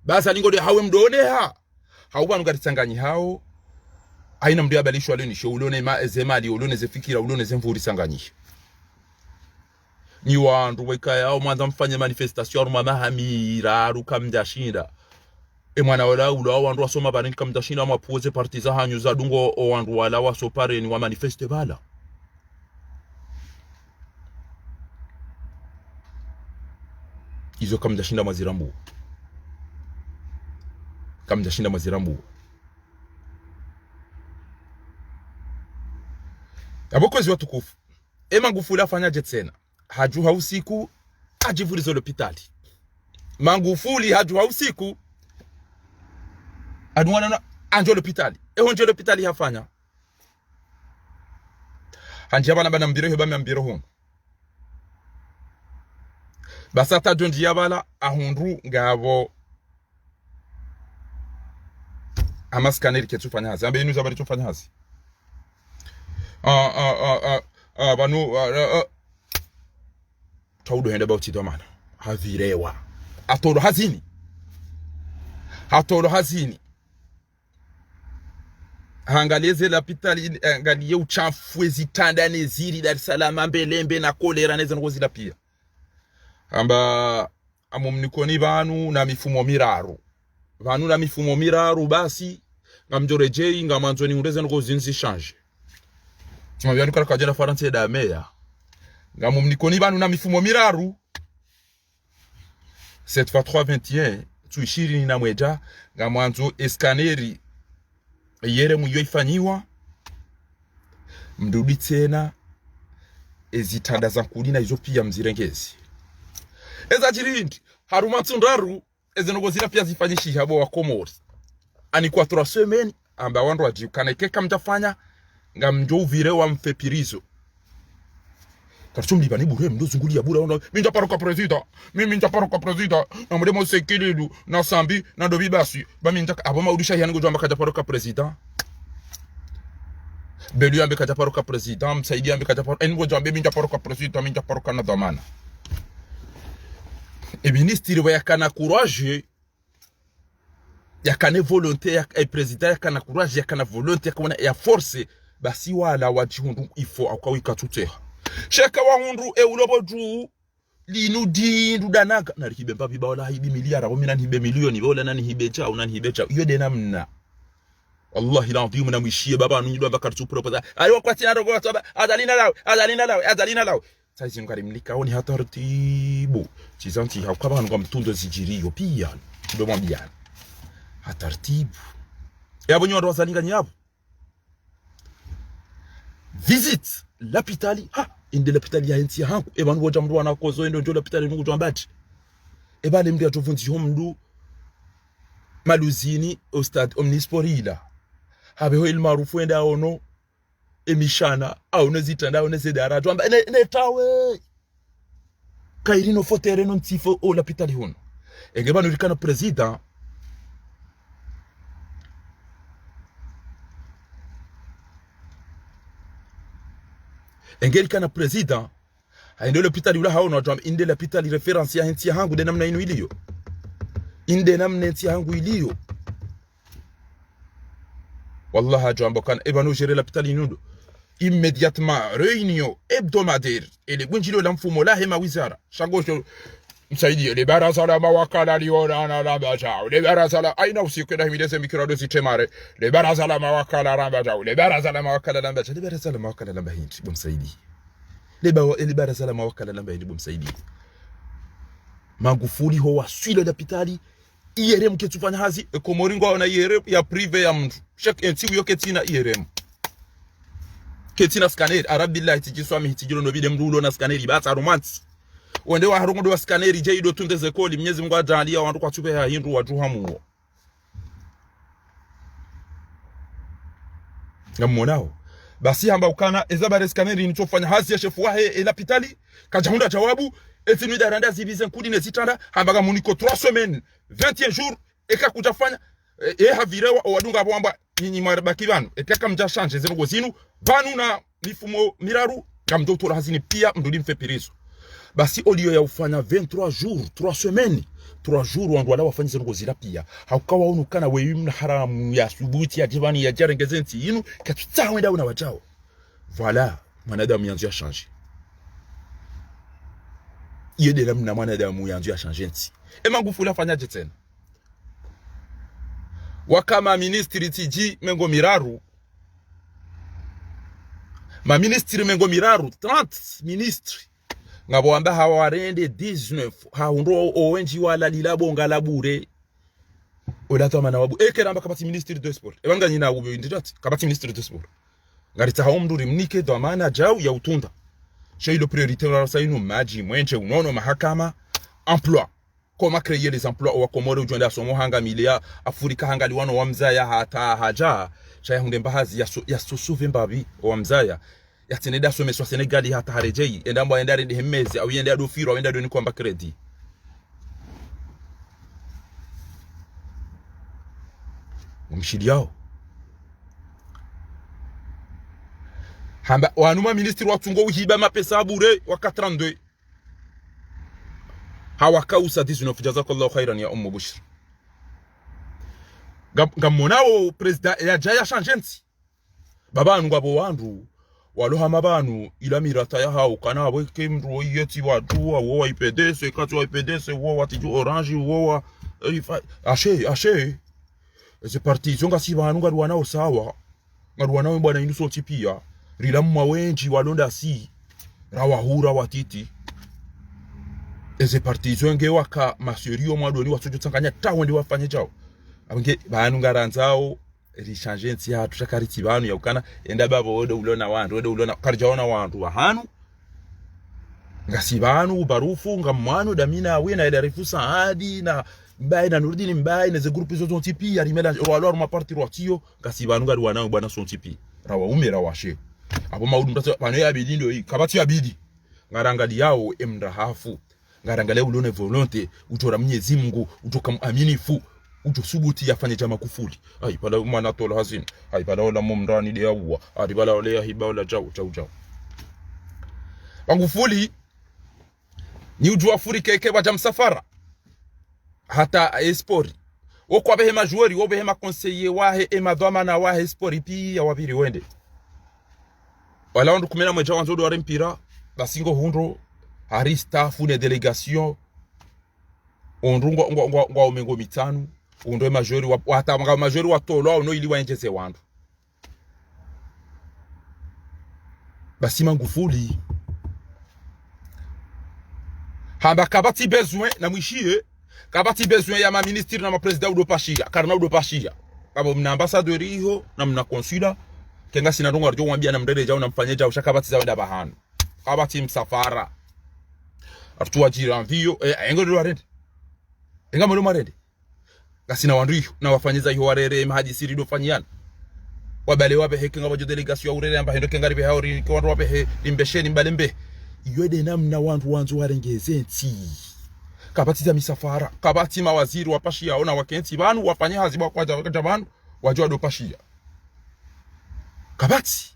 basa lingo de hawe mdone hao banu gartangani hao aina mdu yabalishwa leni sheo ulone ezemali ulone zefikira ulone zemvuri sanganyi ni wandu wekaya au mwanza mfanye manifestation mama hamira rukamjashinda mwana wala ulo wandu wasoma bani kamjashinda mapoze partiza hanyu za dungo o wandu wala wasopare ni wa manifeste bala izo kamjashinda mazirambu abokozi watukufu Magufuli afanyaje tena hajuha usiku ajivurizo lopitali Magufuli hajuha usiku aduwana na anjo lopitali honjo lopitali hafanya hanjaba na bana mbiro heba mbiro hon basata jondi yabala ahunru ngabo amaskaneri ketufanya hazi ambe inuza bari tufanya hazi banu taudo henda bauti domana havirewa atoro hazini Angalieze la pitali angalie uchafu zitanda neziri Dar es Salaam mbelembe na kolera neze ngozi la pia amba amumnikoni vanu na mifumo miraru basi ngamjorejei ngamanzoni ureze ngozi nzi change tumabya nukara kajana faransa da meya ngamumnikoni vanu na mifumo miraru 7x3 tuishiri na mweja ngamwanzo eskaneri yere muyo ifanyiwa mdudi tena ezitanda za kulina izo pia mzirengezi eza jirindi haruma tsundaru ezenogozira pia zifanyishi habo wa Comoros ani 4 semaines amba wandu wajikana keka mtafanya ngamjo uvire wa mfepirizo karchumbi bani bure mndo zunguli ya bura onda minja paroka president na mdemo sekilidu na sambi na dobi basi ba minja aboma udisha yango jamba kaja paroka president belu ambe kaja paroka president msaidi ambe kaja paroka engo jambe minja paroka na dhamana e ministre wa yakana courage yakane volonté ya president yakana courage yakana volonté yakana ya force basi wala wajihundu ifo akawika tuteha sheka wa hundu ulobo juu linu dindu danaga na hibe mbabi ba wala hibi miliara o mina hibe milioni wala nani hibe cha unani hibe cha iyo de namna wallahi la ndimu na mwishie baba nunyido bakar tu propose ayo kwa tina rogo azalina lawe saizi ngari mlika oni hatartibu chizanti hakaba ngo mtundo zijirio pia ndo mwambia hatartibu yabo nyondo wazalinga nyabo visit l'hôpital inde l'hôpital ya nti hangu ebanu boja mdu wana kozo ndo l'hôpital nungu twambati ebale mbi atuvunzi homdu maluzini au stade omnisporila habeho il marufu enda ono emishana au nezitanda au nezedara twamba ne tawe kairino fotere non tifo au l'hôpital hono engebanu likana president engeli kana president haende l'hôpital ula haona twamba inde l'hôpital reference ya nti hangu de namna inu iliyo inde namna nti hangu iliyo wallahi jamba kan ebanu gérer l'hôpital inundo immédiatement réunion hebdomadaire et les gunjilo la mfumo la hema wizara shangosho msaidi le baraza la mawakala liona na rambaja le baraza la aina usiku na himidese mikirado sitemare le baraza la mawakala rambaja le baraza la mawakala rambaja le baraza la mawakala rambahinji bomsaidi le baraza la mawakala rambahinji bomsaidi Magufuli ho waswile d'hôpital IRM ketufanya hazi Komoringo na IRM ya privé ya mtu chaque enti uyo ketina IRM ketina scanner arabillahi tijiswami hitijiro no bide mrulo na scanner bata romance wende wa harungu wa scanner jeido tundeze koli mnyezi Mungu ajalia wandu kwa tupe ya hindu watu hamu ngamonao basi hamba ukana ezabare scanner ni tofanya hazi ya shefu wahe l'hôpital kajahunda jawabu etinu daranda zibizen kudine zitanda hambaga muniko 3 semaines 21 jours eka kutafanya havirewa wadunga bwamba nyinyi marabaki banu ekaka mja change zero gozinu banu na mifumo miraru kamdotora hazini pia mdudi mfepirizo basi olio ya ufanya 23 jours 3 semaines 3 jours wandu wala wafanya zero gozira pia haukawa unukana weimna haramu ya subuti ya divani ya jarengezenti inu katutawe dauna wajao voilà mwanadamu yanzu ya change yede namna mwanadamu yanzu ya change nti Magufuli afanyaje tena wakama ministri tiji mengo miraru ma ministri mengo miraru 30 ministri ngabo amba hawarende 19 haundo owenji wala lilabo ngalabure olato mana wabu ekeramba kabati ministri de sport ebanga nyina ubo indijati kabati ministri de sport ngarita haumduri mnike do amana jau ya utunda sheilo priorité la sainu maji mwenche unono mahakama emploi comment créer les emplois au Komoro ujonda somo hanga milia Afrika hanga liwano wa mzaya hata haja chaya hunde mbahazi ya susuve mbabi wa mzaya ya teneda so meswa Senegal hata harejei endambo endare de hemezi au yenda do firo wenda do ni kwamba credit mshidi yao hamba wanuma ministri wa tungo uhiba mapesa bure wa 42 hawakausa 19 jazakallahu khairan ya Bushra ngamonao president ya jaya changensi babanu ngabo wandu walohama banu ila mirata ya hao kana weke mru yeti watu wa IPDC kati wa IPDC wo watiju orange wo ashe c'est parti zonga si banu ngarwana sawa ngarwana bwana induso tipia rila mwawenji walonda si rawahura watiti c'est parti zonge waka maserio mwadoni watojo tsanganya tawo ndi wafanye chao abange banu ngaranzao rishange nsi ya tushakari banu ya ukana enda babo wode ulona wandu wode ulona karjaona wandu wahanu ngasi banu barufu ngamwanu damina wena ida refusa hadi na mbaye na nurdini mbaye na ze groupe zo tipi ya rimela rwalo ma parti rwatio ngasi banu ngari wanangu bana son tipi rawa umera washe abo maudu mtato bano ya bidi ndio kabati ya bidi ngarangali yao emrahafu ngarangale ulone volonte utora Mwenyezi Mungu utoka aminifu ujosubuti yafanye jama kufuli ai pala mwana tola hazin ai pala ola mumrani de yawa ai pala ole hiba ola jau Magufuli ni ujua furi keke wa jamsafara hata espori woko abehe majueri wobehe makonseye wahe emadhamana wahe espori pia wabiri wende wala ondu kumena mweja wanzodo wa rempira basingo hundo hari staff ne delegation ondungo ngwa omengo mitanu undo majori hata mga majori watolo no ili waenjeze wandu basi Magufuli hamba kabati besoin na mwishie kabati besoin ya ma ministre na ma president udo pashia karna udo pashia kabo mna ambassadeur hiyo na mna consulat kenga sina ndongo arjo mwambia na mdede jao na mfanyeja ushakabati za wenda bahanu kabati msafara atuwa jiranvio engo ndo arende enga molo marende gasina wandu na wafanyeza hiyo warere mahaji siri do fanyiana wabale wabe hekinga wajo delegation urere amba hendo kengari be hauri ko wandu wabe limbesheni mbalembe yode namna wandu wanzu warengezenti kabati za misafara kabati mawaziri wapashia ona wakenti banu wafanye haziba kwa jabanu wajua do pashia kabati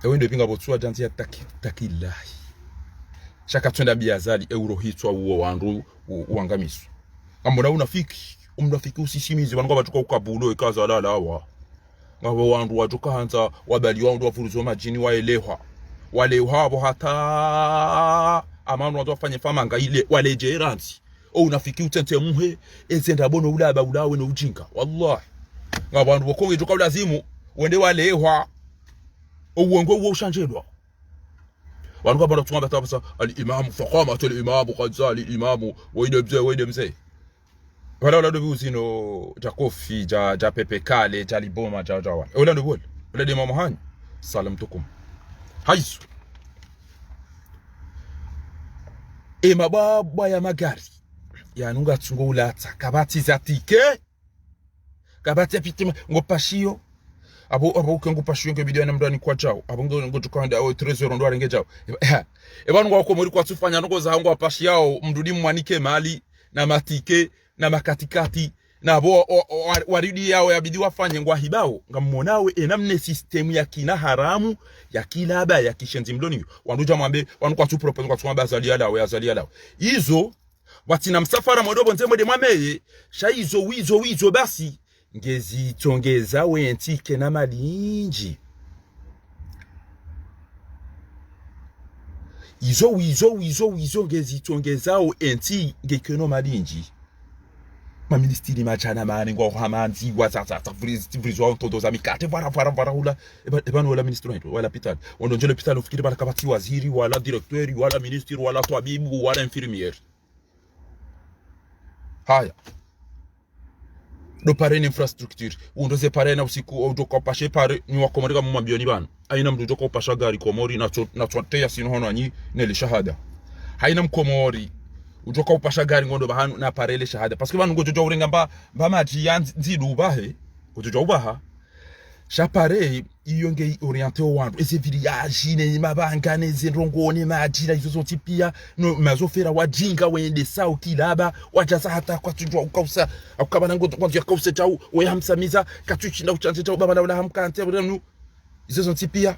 ewende pinga botswa janti ya takilahi shaka twenda biazali euro hitwa uo wandu uangamisu ambona unafiki usishimizi bango batuka ukabulo ikaza lala hawa ngabo wandu watuka hanza wabali wandu wafuruzo majini waelewa wale habo hata amanu wandu wafanye fama ngaile wale jeranzi unafiki utente muhe ezenda bono ulaba ulawe no ujinga wallahi ngabo wandu bokonge tuka lazimu wende walewa uongo uo ushanjelwa wangu bado tunga bataba al-imam faqamatu al-imam qadzali al-imam wayde mzee wala ndo buzino jakofi ja pepe kale jaliboma jawa wala ndo bol wala de mama hani salamtukum haisu mababa ya magari ya nunga tungula kabati za tike kabati ya pitima ngopashio abo kengo pashiyo nke bidio na mdani kwa chao abo ngo tukanda o trezor ndo arenge chao banu ngwa muri kwa tufanya ngo za ngo pashiyo mdudi mwanike mali na matike na makatikati na abo waridi yao yabidi wafanye ngwa hibao ngamonawe enamne system ya kina haramu ya kilaba ya kishenzi mdoni wanduja mwambe wanu kwa tu propose kwa tumba azalia dawe hizo watina msafara modobo nzemwe mwameye shaizo wizo basi ngezi tongeza wentike na malinji izo ngezi tongezao enti ngekeno malinji ma ministiri machana mane ngo hamanzi watsatsa frizo todo za mikate vara hula ebanu wala ministro ndo wala hospital ondo njole hospital ufikiri bala kabati waziri wala directeur wala ministri wala tabibu wala infirmier haya do pare infrastructure undo ze pare na usiku odo kopashe pare ni wakomorika mu mabioni bana aina mdu joko pasha gari komori na twateya sino hono anyi nele shahada haina mkomori utoka upasha gari ngondo bahanu na parele shahada parce que banu ngojo urenga mba maji yanzidu bahe ngojo ubaha shapare iyonge orienté wandu ese village ne mabanga ne zindongoni majira izo tipia no mazofera wajinga wende sao kilaba wajaza hata kwa tujwa ukausa akabana ngoto kwa yakausa chao we hamsamiza katuchinda uchanze chao baba na hamkante banu izo tipia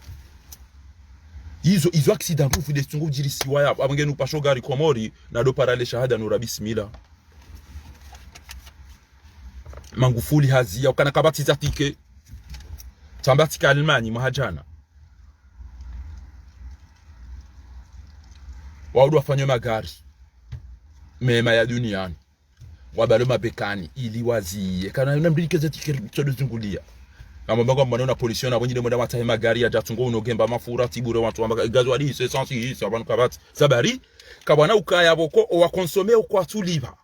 Izo accident fu de tungu jiri siwaya abangenu pasho gari Komori na do parale shahada nura bismillah. Magufuli hazia ukana kabati za tike tambati ka Almani mahajana waudu wafanywe magari mema ya duniani wabalo mabekani ili waziye kana nambirikeze tike tsodo zungulia kama bango mwana polisi na bonyi demanda matahe magari ya jatungo unogemba mafura tibure watu ambaka gazo ali essence hisi abantu kabati sabari kabana ukaya boko wa consommer kwa tuliba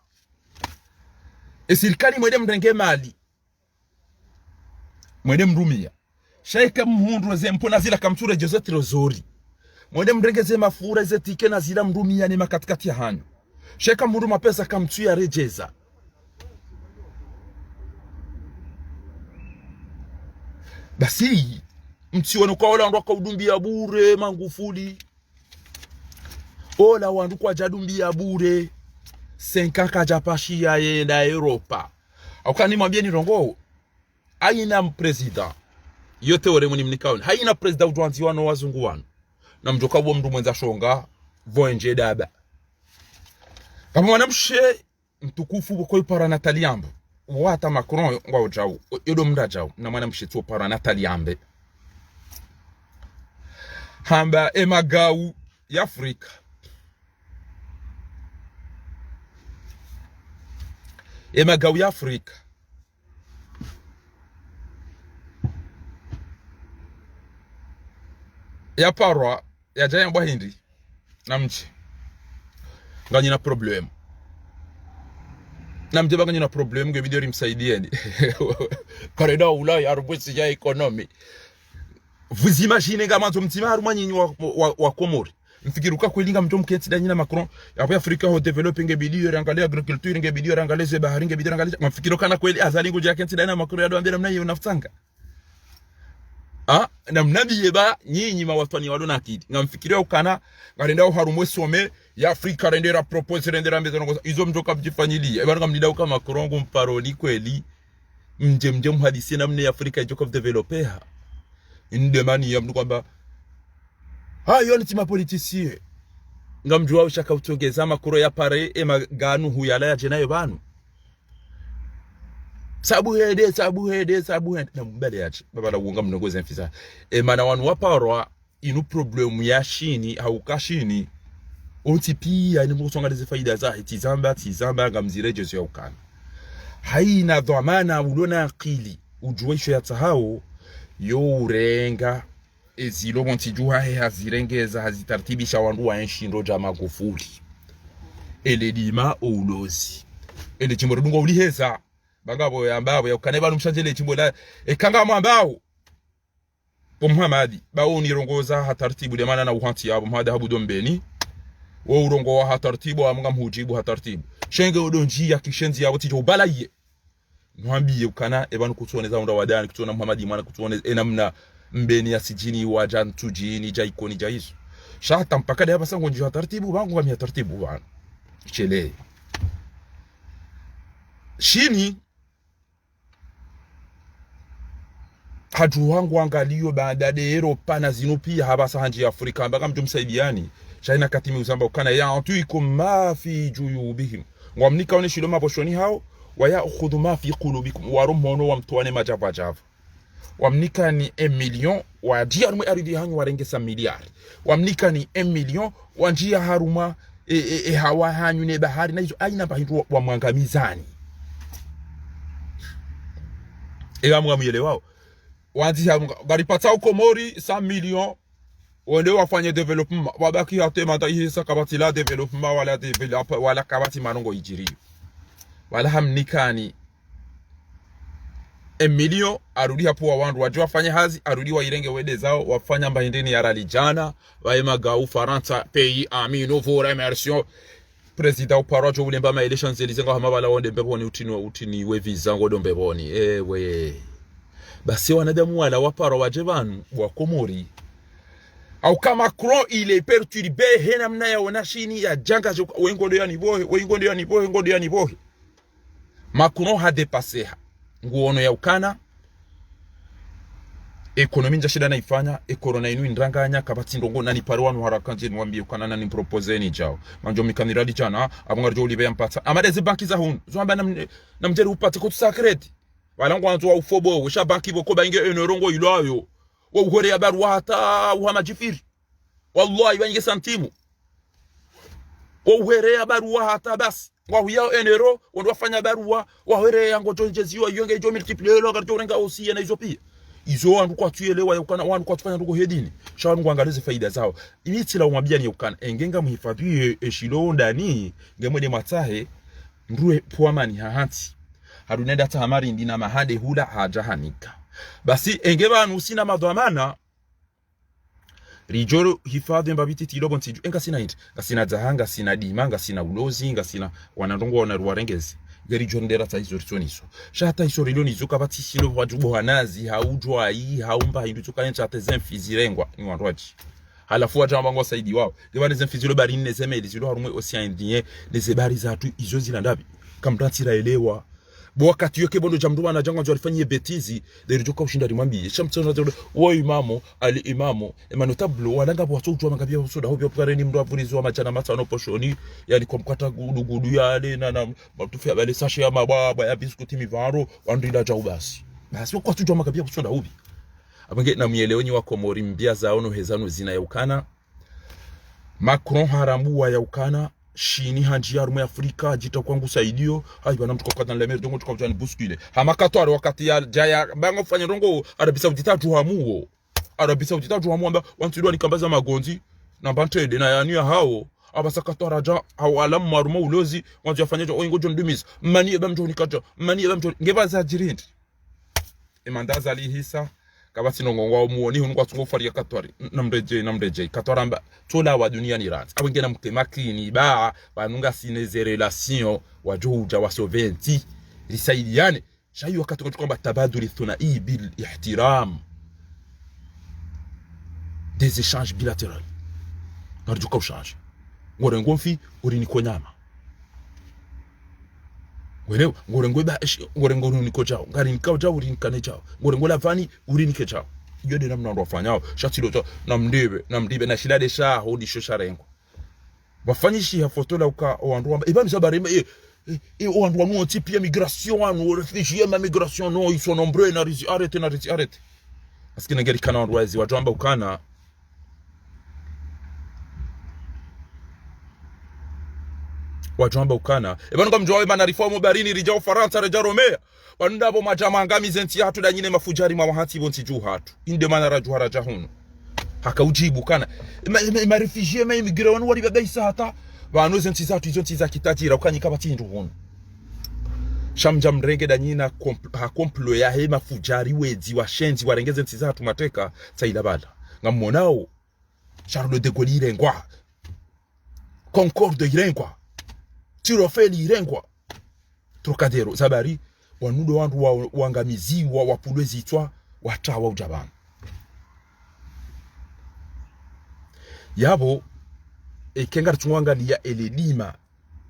esirikali mwede mrenge mali mwede mrumia shaika mhundu ze mpona zila kamture Joseph Rozori mwede mrenge ze mafura ze tike na zila mrumia ni makatikati ya hanyo shaika mhundu mapesa kamtuya rejeza basi mtiwano kwa ola wandu wakaudumbi bure Magufuli ola wandu kwa jadumbi bure 5 kajapashi ya yenda Europa aukani mwambie ni rongo haina president yote wale mwenye mnikaoni haina president utuanzi wano wazungu wano na mjoka uwa mdu mwenza shonga voenje daba kama mwanamshe mtukufu kwa ipara Nataliambe wata Macron ngwa ujau yodo mda jau na mwanamshe tuwa para Nataliambe hamba emagau ya Afrika emagau ya Afrika ya parwa ya jaya mbwa hindi na mchi ganyi na problem na mjeba ganyi na problem nge video rimsaidieni kareda Ulaya arubwesi ya economy. Vous imaginez kama mtima haruma nyinyi wa Komori mfikiruka kwelinga mtu mketi danyina Macron hapo Afrika ho developing bidio rangalia agriculture nge bidio rangalia ze bahari nge bidio rangalia mfikiruka na kweli azali ngoja kenti danyina Macron ya doambia namna hiyo nafutanga na mnabi yeba nyinyi mawatwani wado nakidi ngamfikiria ukana ngarenda harumwe some ya Afrika rendera propose rendera mbezo ngoza izo mtoka mjifanyilia ebana ngamdida uka Macron ngumparoli kweli mje mhadisi namna ya Afrika ijoka developer indemani ya mdu kwamba hayo ni tima politisie ngamjua ushaka utongeza makuro ya pare emaganu huyala ya jenayo banu sabu hede na mbele yache baba la uunga mnogoza mfisa mana wanu waparwa inu problemu ya shini haukashini ontipi ya inu mkusonga leze faida za tizamba ngamzire jesu ya ukana haina dhamana ulona akili ujuwaisho ya tahao yo urenga ezilo montijuha hazirengeza hazitartibisha wandu wa enshindo ja Magufuli elelima oulozi ele chimbo dungo uliheza bangabo yambabo yakane banu mshanjele chimbo la ekanga mwambao Muhammadi bawo nirongoza hatartibu de mana na uhanti yabo Muhammad habudombeni wo urongo wa hatartibu amanga mhujibu hatartibu shenge odonji ya kishenzi yabo tijo balaye mwambiye ukana ebanu kutuoneza unda wadani kutuona Muhammadi mwana kutuone enamna mbeni ya sijini wajan tujini jaikoni jaisu shata mpaka de hapa sango njiwa tartibu bangu wa tartibu bana chele shini hatu wangu angalio baada de Europa na zinupi haba sahanji ya Afrika mpaka mtu msaidiani shaina katimi uzamba ukana ya antuikum ma fi juyubihim ngwamnika one shiloma boshoni hao waya ukhudhu ma fi qulubikum warumono wamtuane majava wamnika ni 1 million wajia haruma aridi hanyu warengesa miliari wamnika ni 1 million wanjia haruma hawa hanyu ne bahari na hizo aina bahindu wa mwangamizani ewa mwangamile wao wanjia garipata Komori 100 million wende wafanye development wabaki hate mata hisa kabati la development wala kabati manongo ijiri wala hamnikani 1 million arudi hapo wa wandu wajua wafanye hazi arudi wa irenge wede zao wafanya mbahindini ya ralijana waema gau Faransa pays ami nouveau remerciant president uparajo ulemba ma elections elizenga hamabala wonde mbeboni utini we visa ngodo mbeboni we basi wanadamu wala waparo waje banu wa Komori au kama Macron il est perturbé henamna ya wanashini ya janga wengo ndio yani bohe Macron ha dépassé nguono ya ukana ekonomi nja shida naifanya ekorona inu indanganya kabati ndongo nani parwanu harakanje mwambie ukanana ni propose ni jao manjo mikaniradi jana abongarjo ulibe mpata amadeze banki za hunu zomba na mjeri upate ko sakreti wala ngwanzo wa ufobo wisha banki boko bange enorongo ilayo wa uhore ya barua hata uhama jifiri wallahi bange santimu wa uhore ya barua hata basi wa huyao enero wando wafanya barua wa uhore yango jonjeziwa yonge jo multiplier lo garjo renga aussi na hizo pia izo wandu kwa tuelewa ya ukana wandu kwa tufanya ndugo hedini shawandu kuangalize faida zao imitila umwambia ni ukana engenga muhifadhi eshilo ndani ngemwede matahe ndruwe puamani hahanti harunenda tahamari ndina mahade hula hajahanika basi engeba usina madhamana rijoro hifadhi mbabiti tilobo ntiju enga sina hiti ngasina zahanga sina dima ngasina ulozi ngasina wanandongo wanaruwarengezi gari jondera ta hizo ritoniso shata hizo riloni zuka bati shilo wajubo hanazi haujwa hii haumba hindu tuka encha tezen fizirengwa ni wanroaji halafu wajamba ngo saidi wao gebane zen fizilo bari nezeme zilo harumwe Ocean Indien nezebari zatu izo zilandabi kamratira elewa wakati yoke bondo jamduwa na jangwa alifanyie betizi derijoka ushinda rimwambie shamtsona zodo wo imamo ali imamo emano tablo walanga bo watu mangabia usoda hobyo pareni mndo avurizo amachana matano poshoni yani komkata gudu yale na matufu ya bale sashe ya mababa ya biskuti mivaro wandila jau basi kwa tu mangabia usoda hobi abange na mieleweni wa Komori mbia zaono hezano zina ya ukana Macron harambu ya ukana shini hanji ya rume Afrika jita kwangu saidio hayi bana mtuko kwa dan lemer dongo tukajani buskile hamakatwaro wakati ya jaya bango fanya rongo Arabia Saudita juhamuo amba wantu ni kambaza magonzi na bantede na yanu hao abasakatwara ja awalam marumo ulozi wantu yafanyaje oingo John Dumis mani eba mjoni kaja mani eba mjoni ngebaza jirindi emandaza ali hisa kabati nongongwa umuoni hunwa tungofari katwari namreje katwaramba tola wa dunia ni rat abengena mtemakini ba banunga sineze relation wajuja wa soventi lisaidiane shayi wakati kwamba tabaduli thunai bil ihtiram des échanges bilatéraux narjuka ushange ngorengo mfi urini konyama wewe ngorengo ba ngorengo niko chao ngari nikao chao urini kane chao ngorengo la fani urini ke chao yode namna ndo wafanyao shatilo to namdibe na shilade sha hodi shosharengo wafanyishi ya foto la uka wandu eba misabareme wandu wanu type ya migration wanu réfugié ma migration non ils sont nombreux na arrêtez parce que ngeri kana wandu wazi wajamba ukana wajamba ukana ebanu kwa mjwawe mana reformu barini rijao Faransa reja Romea wanundabo majama ngamize nti hatu da nyine mafujari mwa wahati bonti juu hatu inde mana raju raja hunu haka ujibu kana ma refugee ma immigrant wanu wali babaisa hata banoze nti zatu izo nti za kitajira ukanyika bati ndu hunu shamja mrenge da nyina ha komplo ya he mafujari wezi wa shenzi warengeze nti zatu mateka tsaila bala ngamonao Charles de Gaulle irengwa Concorde irengwa Tirofeli irengwa Trocadero zabari wanudo wandu wangamiziwa wapulwezi itwa watawa ujabana yabo ekenga tungwangalia eledima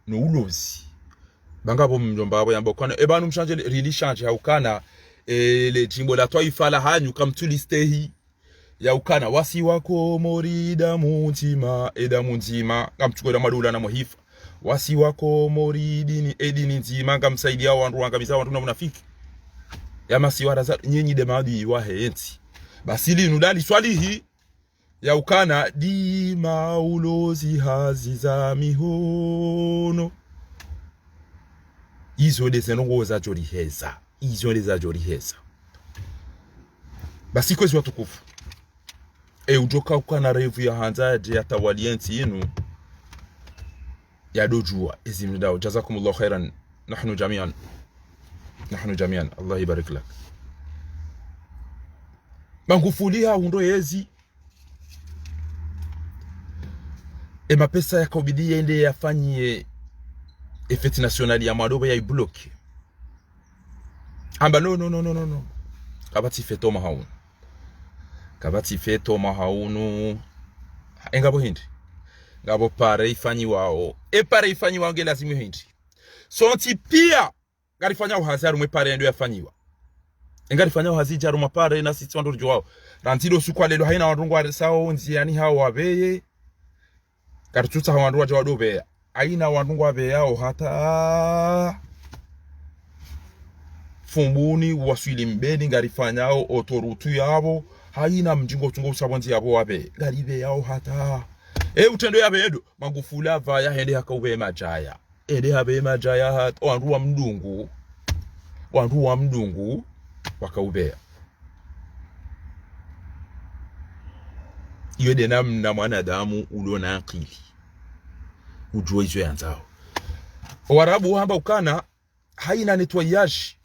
no ulozi bangabo mjomba wabo yamba kana ebanu mshanje really change haukana le jimbo la taifa la hanyu kamtulistehi ya ukana wasi wako morida muntima eda muntima kamchukura madula na muhifa wasi wako moridini edini nzima ngamsaidia wandu wangamiza wandu na munafiki ya masiwara za nyenyi demadi wa heenti basili nudali swalihi ya ukana di maulozi haziza mihono izo dezenongo za jori heza basi kwezi watukufu ujoka ukana revu ya hanzaje ya tawalienti inu ya dojua izini dao jazakumullahu khairan nahnu jamian Allah ibarik lak bangufulia hundo yezi mapesa ya kabidi ende yafanyie fete nationali ya madobo ya ibloke amba no kabati feto mahaunu engabo hindi ngabo pare ifanyi wao pare ifanyi wao ngelazimu hindi so nti pia garifanya uhazaru mwe pare ndio yafanyiwa engari fanya hazija ruma pare na sisi wandu jwao rantilo sukwa lelo haina wandu ngwa sao nziani hao wabeye kartuta wandu wajwa dobe haina wandu ngwa beyao hata fumbuni waswili mbeni ngari fanyao otorutu yabo haina mjingo tungo sabonzi yabo wabe ngari beyao hata utendo yabe edo Magufuli avaya hende hakaube majaya ede habe majaya hata wandu wa mdungu wakaubea iyo de namna mwanadamu uliona akili ujue hizo yanzao warabu hamba ukana haina netwayaji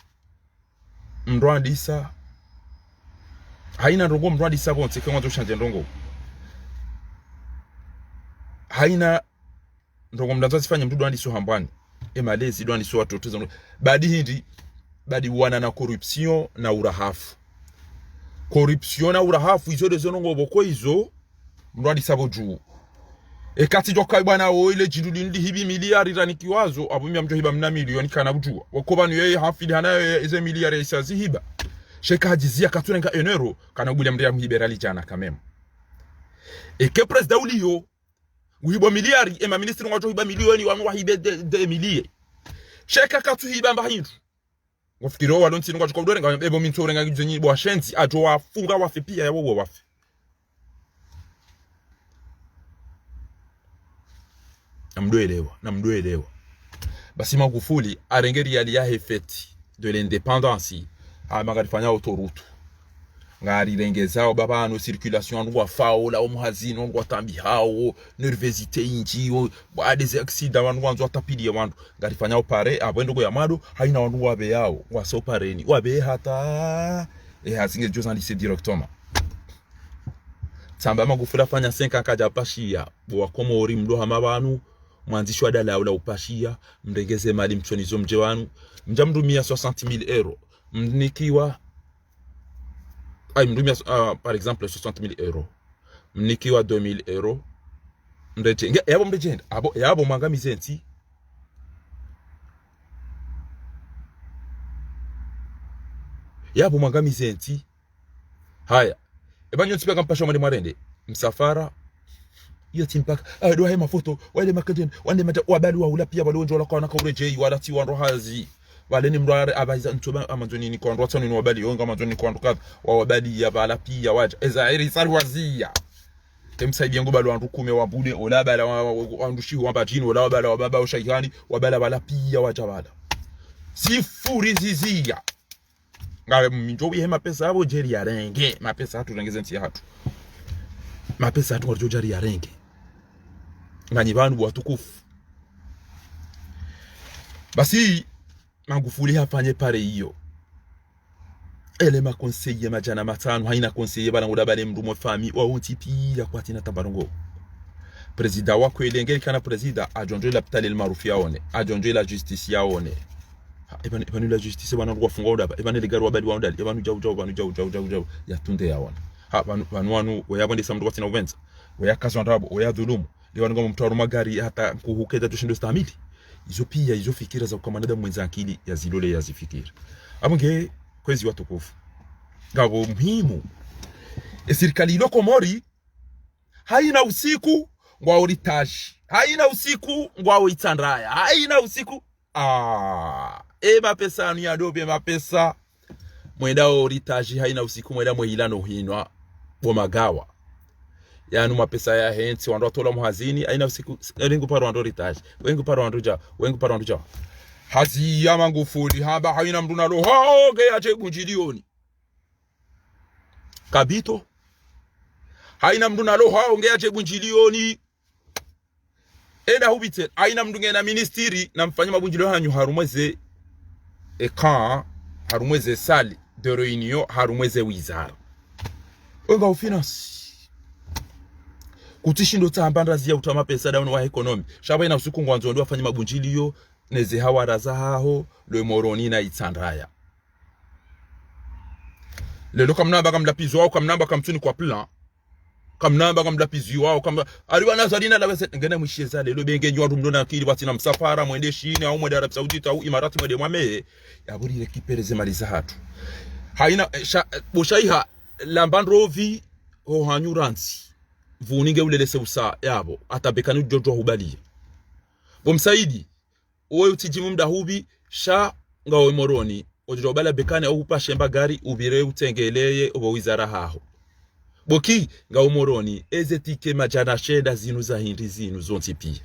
mrwandisa haina ndongo mrwandisa bonse kama toshanje ndongo haina ndongo mdanza sifanya mdudu andi so hambani malezi ndo andi so watoto badi hindi badi wana na corruption na urahafu corruption na urahafu izo de zonongo boko izo mrwandi sabo juu kati joka bwana ile jinduli ndi hibi miliari ranikiwazo abumya mjo hiba mna milioni kana bujua wakoba ni yeye hafili hanayo ize miliari isazi hiba sheka hajizia katurenga €1 kana William Ria mhiberali jana kamema ke president uliyo uhiba miliari ema ministri ngojo hiba milioni wanu wahibe de miliye sheka katu hiba mba hindu wafikiro walonti ngojo kodore nga ebo minto renga gizenyi bo shenzi ajo wafunga wafe pia yawo wafe namdoelewa basi Magufuli arengeri yali ya hefeti de l'indépendance amagarifanya autoroute ngari rengezao baba no circulation ngwa faula omuhazino ngwa tambi hao nervosité inji ba des accidents wandu wanzo tapili wandu ngarifanya opare abwendo ya mado haina wandu wabe yao waso pareni wabe hata hazinge journaliste directement Samba Magufuli afanya 5 akaja pashia bwa komori mdo hamabanu mwanzishwa dala ula upashia mregeze mali mchonizo mje wanu mjamdumia 60,000 €. Mnikiwa mdumia par exemple 60,000 €. Mnikiwa 2,000 €. Mreje yabo mreje yabo mangamize nti yabo mangamize nti haya ebanyo nsipeka mpasha mwende marende msafara iyo timpaka do hema foto wale makadeni wande mata wabali wa ula pia balonjo la kwa kaureje wala ti wando hazi wale ni mrare abaza ntoba amazoni ni kwa ndwatano ni wabali yonga amazoni kwa ndokadha wa wabali ya bala pia waja ezairi sarwazia temsaidi yango balo andu kume wabude ola bala wandushi wamba jini ola bala wababa ushaihani wabala bala pia waja bala sifuri zizia ngawe minjobi hema pesa abo jeri ya renge mapesa hatu rengeze nti hatu mapesa hatu warjo jari ya renge ngani bantu watukufu basi Magufuli hafanye pare hiyo ele makonseye majana matano haina konseye bana ngudabale mrumo fami wa untipi ya kwatina tabarongo president wako elengeli kana president ajonjo la pitale el marufi yaone ajonjo la justice yaone ebanu la justice bana ngwa funga udaba ebanu le garu abali waundali ebanu jau ya tunde yaone banu wanu wayabonde samdu kwatina uvenza wayakazwa ndabo wayadhulumu liwanu ngoma mtu magari hata kuhukeza tushindo stamili izo pia izo fikira za kukamanda mwenza akili ya zilole ya zifikira abunge kwezi watukufu ngabo muhimu serikali iloko mori haina usiku ngwa oritaji haina usiku ngwa oitandaya haina usiku mapesa ni adobe mapesa mwenda oritaji haina usiku mwenda mwehilano hinwa bomagawa yani mapesa ya hensi wando tola muhazini haina usiku lengo paro wando oritaji wengo paro wando ja hazi ya Magufuli haba haina mduna lo hoge ya chebunjilioni kabito haina mduna lo hoge ya chebunjilioni enda hubite haina mdunge na ministeri na mfanya mabunjilio hanyu harumweze harumweze sali de réunion harumweze wizara onga ufinance kutishindo tambanda zia utama pesa dauni wa economy shaba ina usiku ngwanzo ndo afanya mabunjilio neze hawara zaho le moroni na itsandaya lelo kamnamba kamlapizo wao kamnamba kamtuni kwa plan kamnamba kamlapizo wao kama aliwa nazalina la wese ngena mwisheza lelo benge nyoru mdona akili bati na msafara mwende shini au mwende Arabia Saudita au Imarati mwende mwame yaburi rekipeleze mali za hatu haina boshaiha lambandrovi ho hanyuransi vuninge ulelese usa yabo atabekanu jojo hubali bomsaidi owe utijimu mda hubi sha ngawe moroni ojo bala bekane au upashe mbagari ubire utengeleye obo wizara haho boki ngawe moroni ezetike majana sheda zinu za hindi zinu zonti pia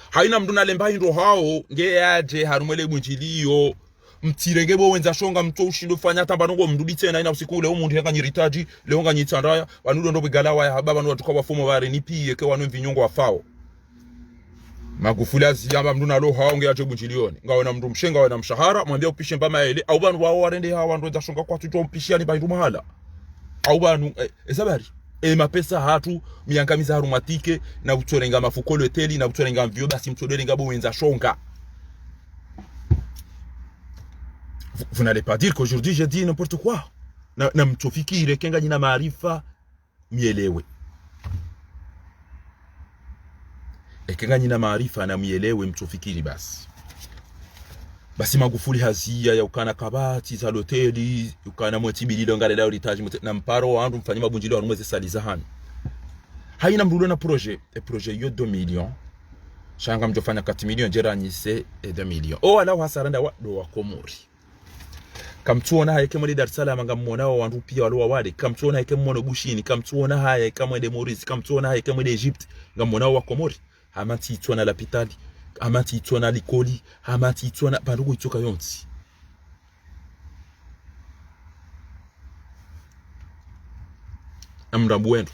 haina mduna lemba hindo hao nge yaje harumwele mwinjiliyo mtirenge bo wenza shonga mto ushindo fanya tambanongo mdudi tena ina usiku leo mundu yanga nyiritaji leo nga nyitandaya banudo ndo bigalawa ya baba ndo tukawa fomo bare nipiye ke wanu vinyongo afao Magufuli aziyamba mduna lo hao nge yaje mwinjiliyoni ngawe na mndu mshenga we na mshahara mwambia upishe mbama ele au banu wao warende hawa ndo wenza shonga kwa tuto mpishia ni baindu mahala au banu esabari mapesa hatu miangamiza harumatike na utorenga mafukolo eteli na utorenga mvio basi mtodorenga bo wenza shonga. Vous n'allez pas dire qu'aujourd'hui j'ai dit n'importe quoi. Na mtofikire kenga nyina maarifa mielewe. Kenga nyina maarifa na mielewe mtofikiri basi. Basi Magufuli hazia ya ukana kabati za hoteli, ukana mwetibili ngale la uritaji na mparo wandu mfanyima mabunjilo wa rumweze saliza hanu. Haina mrudo na projet yo 2 millions. Shanga mjofanya 4 millions jera nyise 2 millions. Ala hasaranda wa do wa Komori. Kamtuona haye kemwe Dar es Salaam ngamwona wandu pia walo wale kamtuona haye kemwe Bushini kamtuona haye kemwe de Maurice kamtuona haye kemwe de Egypt ngamwona wa Komori amati tuona la pitali amati tuona likoli amati tuona barugo itoka yonsi amrambu wendo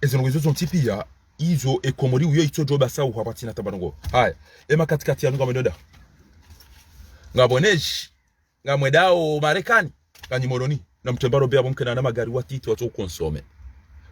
ezo ngwezo zontipia izo Komori uyo itojo basa u hapati na tabango haya katikati ya ngamwenda ngaboneji ngamwedao Marekani kanyimoroni na mtembaro bya bomkena na magari watiti wato konsome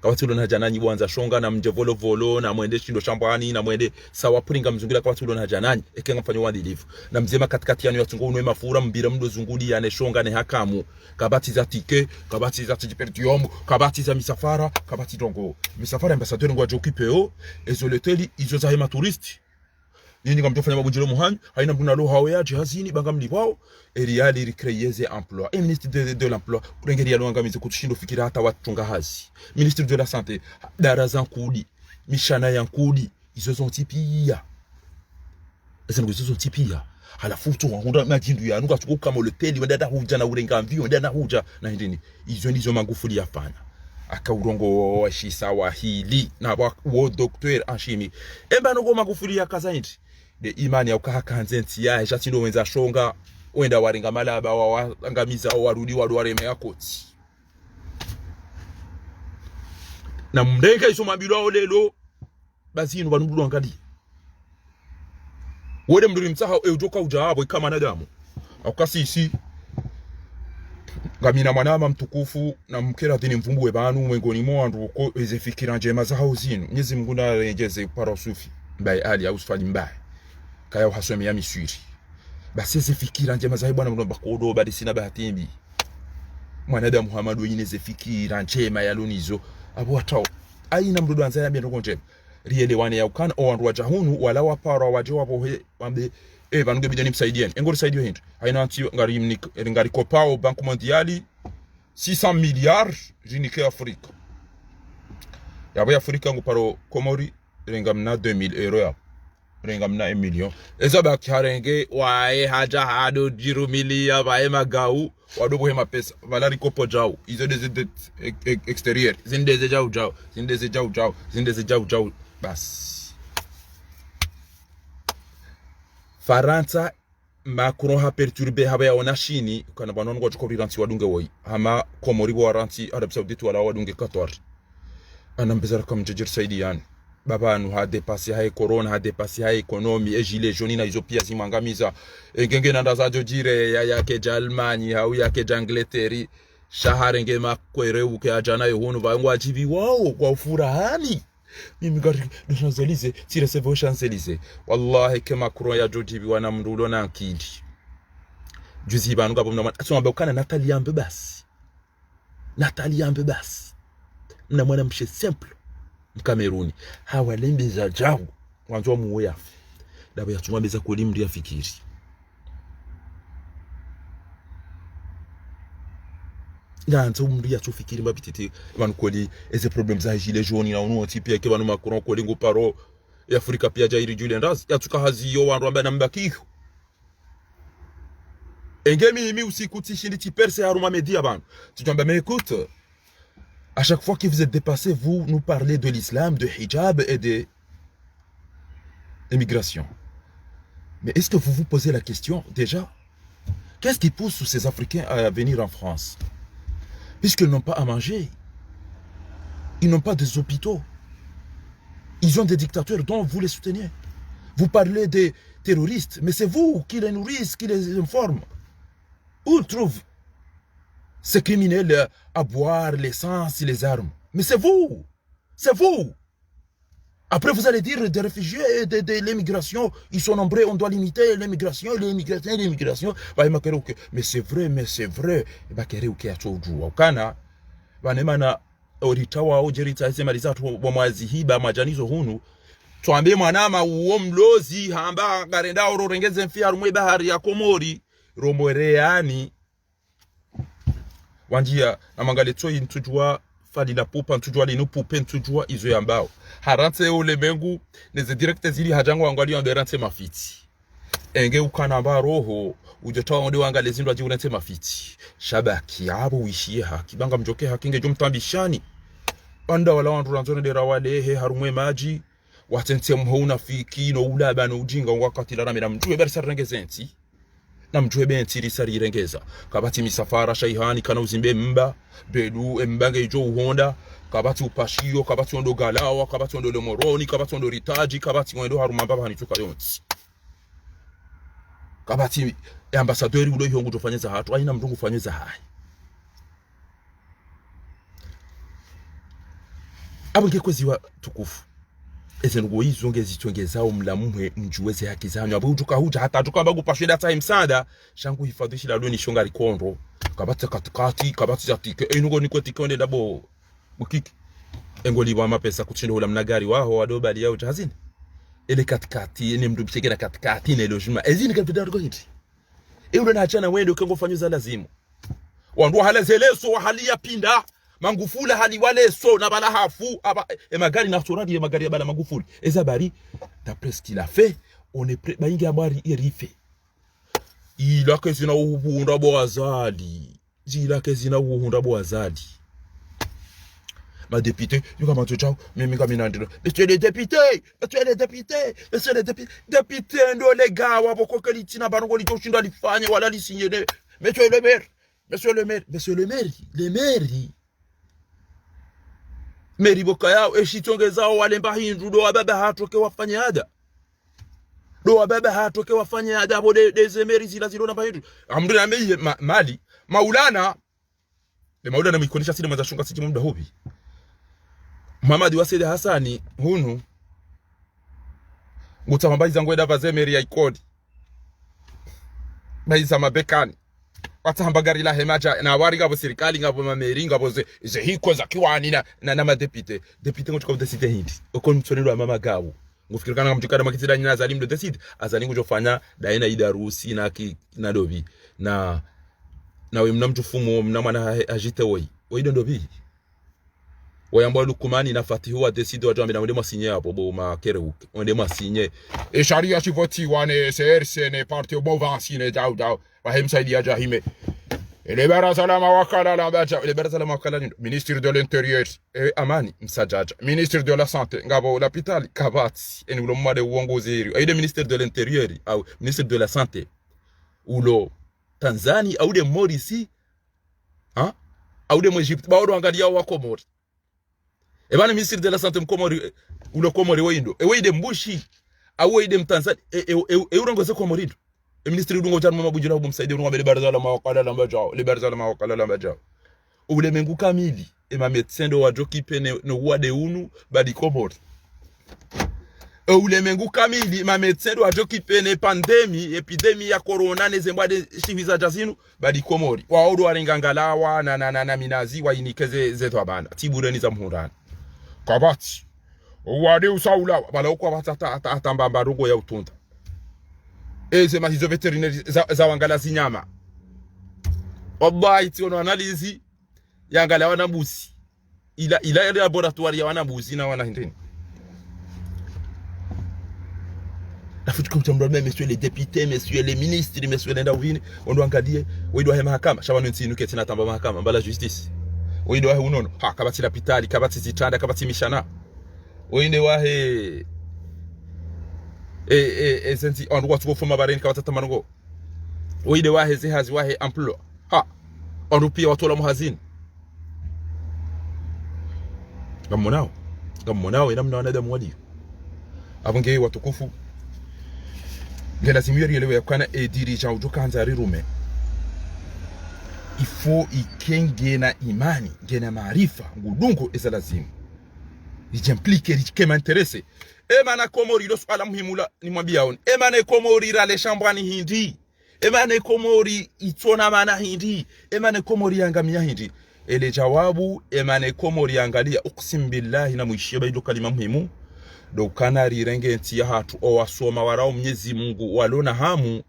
kabatulo na janani bwanza shonga na mjevolo volo na mwende shindo shambani na mwende sawa puringa mzungula kabatulo na janani ekenga mfanyo wandi live na mzema katikati yanu yatungo unwe mafura mbira mdo zunguli yane shonga ne hakamu kabati za tike kabati za tijipertium kabati za misafara kabati dongo misafara ambassadeur ngwa jokipeo ezoleteli izo za hema touristi nini ngamtofanya mabunjilo muhanyu haina mduna lo hawe ya jihazini bangamli wao eriali recreeze emploi et ministre de l'emploi urengeri ya luangamize kutushindo fikira hata watunga hazi ministre de la santé daraza nkudi mishana ya nkudi izo zontipia halafu tu wangunda majindu ya nuka tuko kama leteli wenda huja na urenga mvio wenda huja na hindini izo ndizo Magufuli yafana aka urongo wa shisawa hili na wa docteur en chimie no Magufuli yakazaindi de imani ya ukahaka nzenti ya jatindo wenza shonga wenda warenga malaba wa angamiza warudi wareme yakoti na mndenge iso mabilo lelo basi ino banubulu angali wode mduri mtaha ujoka ujabo kama nadamu akasisi ngamina mwanama mtukufu na mkera dini mvumbuwe banu mwengoni mwandu ko ezefikira njema za hauzinu Mwenyezi Mungu na rejeze para sufi mbaye ali au sifali mbaye kaya uhaswemi ya miswiri basi ezefikira njema za bwana mdomba kodo badi sina bahatimbi mwanadamu Muhammadu yine ezefikira njema ya lunizo abo atao aina mdudu anzaya mbia ndokonje riele wane ya ukana o wandu wajahunu wala wapara wajewa bohe wambe banunge bidani msaidieni engori saidio hindu haina anti ngari kopao banku mondiali 600 milliards jinike Afrika yabo ya Afrika nguparo Komori rengamna 2000 euro ya rengamna 1 million ezaba kyarenge wae haja hado jiru milia bae magau wadobo hema pesa valari kopo jao izo de exterior zindeze jao bas Faransa Macron ha perturbe haba ya onashini kana banon ngo chiko riranti wadunge woi hama Komori bo waranti Arab Saoudite wala wadunge Qatar anambezara kam jejir saidian baba anu ha dépasser ha corona ha dépasser ha economy e gilet jaune na izo pia zimangamiza ngenge nanda za jojire ya ke Jalmani ha ya ke Angleterre shaharenge makwere uke ajana yohunu vangwa ajivi wao kwa furahani mimi gari de Champs-Élysées si recevez au Champs-Élysées wallahi kama Macron ya jojibi wana mrulo na nkindi juzi banu gabo mna asoma bakana Nathalie Ambebas mna mwana mshe simple mkameruni hawa lembe za jawu wanzo muwe yafi dabo ya tumwambeza kulimri ya fikiri nganza umri achofikiri mabitete banu koli eze problem za gilet jaune na uno tipi yake banu Macron koli ngo paro ya Afrika pia jairi Julian Raz yatuka haziyo wandu amba nambakiko engemi mi usiku tishindi ti perse haruma media banu tutomba mais écoute à chaque fois que vous êtes dépassé vous nous parlez de l'islam de hijab et de immigration. Mais est-ce que vous vous posez la question déjà? Qu'est-ce qui pousse ces Africains à venir en France? Puisqu'ils n'ont pas à manger. Ils n'ont pas des hôpitaux. Ils ont des dictateurs dont vous les soutenez. Vous parlez des terroristes, mais c'est vous qui les nourrissez, qui les informent. Où ils trouvent ces criminels à boire l'essence et les armes? Mais c'est vous. C'est vous. Après, vous allez dire des réfugiés et de l'immigration, ils sont nombreux, on doit limiter l'immigration, l'immigration. Mais c'est vrai, mais c'est vrai. Vanemana oritawa ojerita semaliza tu mwazi hiba majanizo hunu tuambie mwanama uo mlozi hamba garenda ororengeze mfia rumwe bahari ya Komori romoreani wanjia na mangaleto intujua fali la pupa ntujua lino pupe ntujua izo yambao harante ole mengu neze directe zili hajango angali anderante mafiti enge ukanamba roho ujetoa onde wangale zindwa jiurente mafiti shabaki abo wishie haki banga mjoke haki nge jumtambishani anda wala wandu ranzone dera wale he harumwe maji watente mhouna fiki no ulaba no ujinga wakati la ramira mjue bersa rengezenti na mjue benti risari rengeza kabati misafara shaihani kana uzimbe mba bedu embange ijo uhonda kabati upashio kabati ondo galawa kabati ondo lemoroni kabati ondo ritaji kabati ondo harumamba banituka yonsi kabati ambassadeur ulo yongo tofanyeza hatu aina mndungu fanyeza hai abonge kweziwa tukufu ezengo izonge zitongeza umlamumwe mjuweze haki zanyu abujuka huja hata tukamba gupashida time sada shangu hifadhishi la loni shonga rikondo kabati katikati kabati zatike enugo niko tikonde dabo bukiki engoli wa mapesa kuchindo la mnagari waho wadobali yao hazini ele katikati ene mdu bishekera katikati ne lojuma ezini kapita rikondi euro na achana wendo kengo fanyuza lazimu wandu halazeleso halia pinda Mangufula hali wale so na bala hafu aba magari nationali ya magari ya bala Magufuli ezabari d'après ce qu'il a fait on est prêt baingi amari irife ila kezina ubunda boazali zila kezina uhunda boazali ma député yuka matochao mimi kama nandiro monsieur le député député ndo le gars wapo kokeliti na barongo lichoshinda lifanye wala lisinye monsieur le maire le maire Meri boka yao eshitongezao wale mbahindu do wababa hatoke wafanye ada abo de meri zila zilo na mbahindu amdu na mei mali maulana mikonisha sile mwanza shunga siji muda hobi Muhammad Wasede Hassani hunu ngutamambai zangu eda vaze meri ya ikodi baiza mabekani watamba gari la hemaja na wari ngabo serikali ngabo mameri ngabo ze hiko za kiwani na madepite ngo kwa deside hindi okon mtsonero wa mama gawo ngufikira kana mtukana makitira nyina zalim do deside azali ngujofanya daina idarusi na dobi na we mnamtufumo mnamana agite woi dobi wayamba lukumani na fatihu wa deside wajambe na ndemo sinye hapo bo makereuke ndemo sinye e sharia chivoti wane CRC ne parti au vancine dao Bahemsaidia Jahime. Le Barazala Mawakala la Baja, le Barazala Mawakala, ministre de l'Intérieur, Amani, Msajaja, ministre de la Santé, Ngabo, l'hôpital, Kabati, et nous l'homme de Wongozeri, et le ministre de l'Intérieur, ministre de la Santé, ou le Tanzanie, ou de Mauricie, hein, ou de Égypte, ou de Angalia ou Komori. Et bien le ministre de la Santé, ou le Komori, et de Mbushi, ou de Tanzanie, et où Komori. Le ministre du Gouvernement Mabujira Bumsaide Rumba le Barzala Mawakala Lambajao, le Barzala Mawakala Lambajao. Ou le Mengu Kamili, et ma médecin de Wajoki Pene no Wade Unu, Badi Komor. Ou le Mengu Kamili, ma médecin de Wajoki Pene épidémie ya corona, ne zemba de Shiviza Jazinu, Badi Komori. Wa Odo Aringangalawa, na Minazi, wa Inikeze Zetwabana, Tibureni Zamhuran. Kabati. Wade Usaula, Baloko Atamba Rugo ya Utunta. Eze mahizo veterinary za wangala zinyama wallahi tiono analizi yangala wanambuzi ila laboratoire ya wanambuzi na wanahindini nafuti kumtambua messieurs les députés, messieurs les ministres, messieurs les ndavini on doit angalie wewe mahakama shabano ntinuke tina tamba mahakama mbala justice wewe wahe unono ha kabati la pitali kabati zitanda kabati mishana wewe wahe senti on doit trouver forma bareni kabati tamango wewe wahe zihazi wahe emploi ha on rupia watu la muhazini gamonao ina mna wanadamu walio abonge watukufu ngela simiri elewe kana dirigeant utukanza rirume ifo ikenge na imani ngena maarifa ngudungo ezalazimu lijimplique likema interesse emana komori lo swala muhimula nimwambia on emana komori rale shambani hindi emana komori itona mana hindi emana komori yangamia hindi ele jawabu emana komori angalia uqsim billahi na muishiba ilo kalima muhimu dokana rirenge nti ya hatu owasoma warao Mwenyezi Mungu walona hamu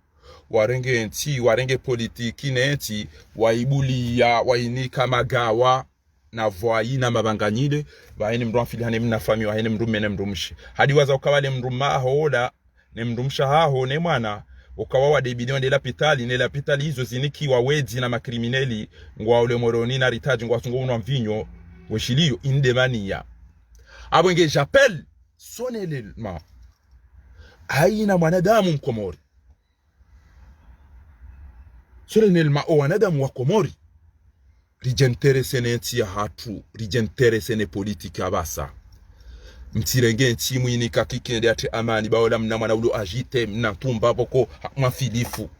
warenge nti warenge politiki neti waibulia wainika magawa na voyi na mabanganyile baini mndu afilihane mna fami wahene mndume ne mndumshi hadi waza ukawale mnduma hoda ne mndumsha haho ne mwana ukawawa de bilion de la pitali hizo ziniki wawezi na makrimineli ngwa ule moroni na ritaji ngwa sungu unwa mvinyo weshiliyo indemania abwenge j'appelle sonelema haina mwanadamu mkomori sonelema o wanadamu wa Komori rijenterese nenti ya hatu rijenterese ne politika abasa mtirenge nti mwinika kikende ate amani baola mna mwana ulo agite mna tumba boko mafilifu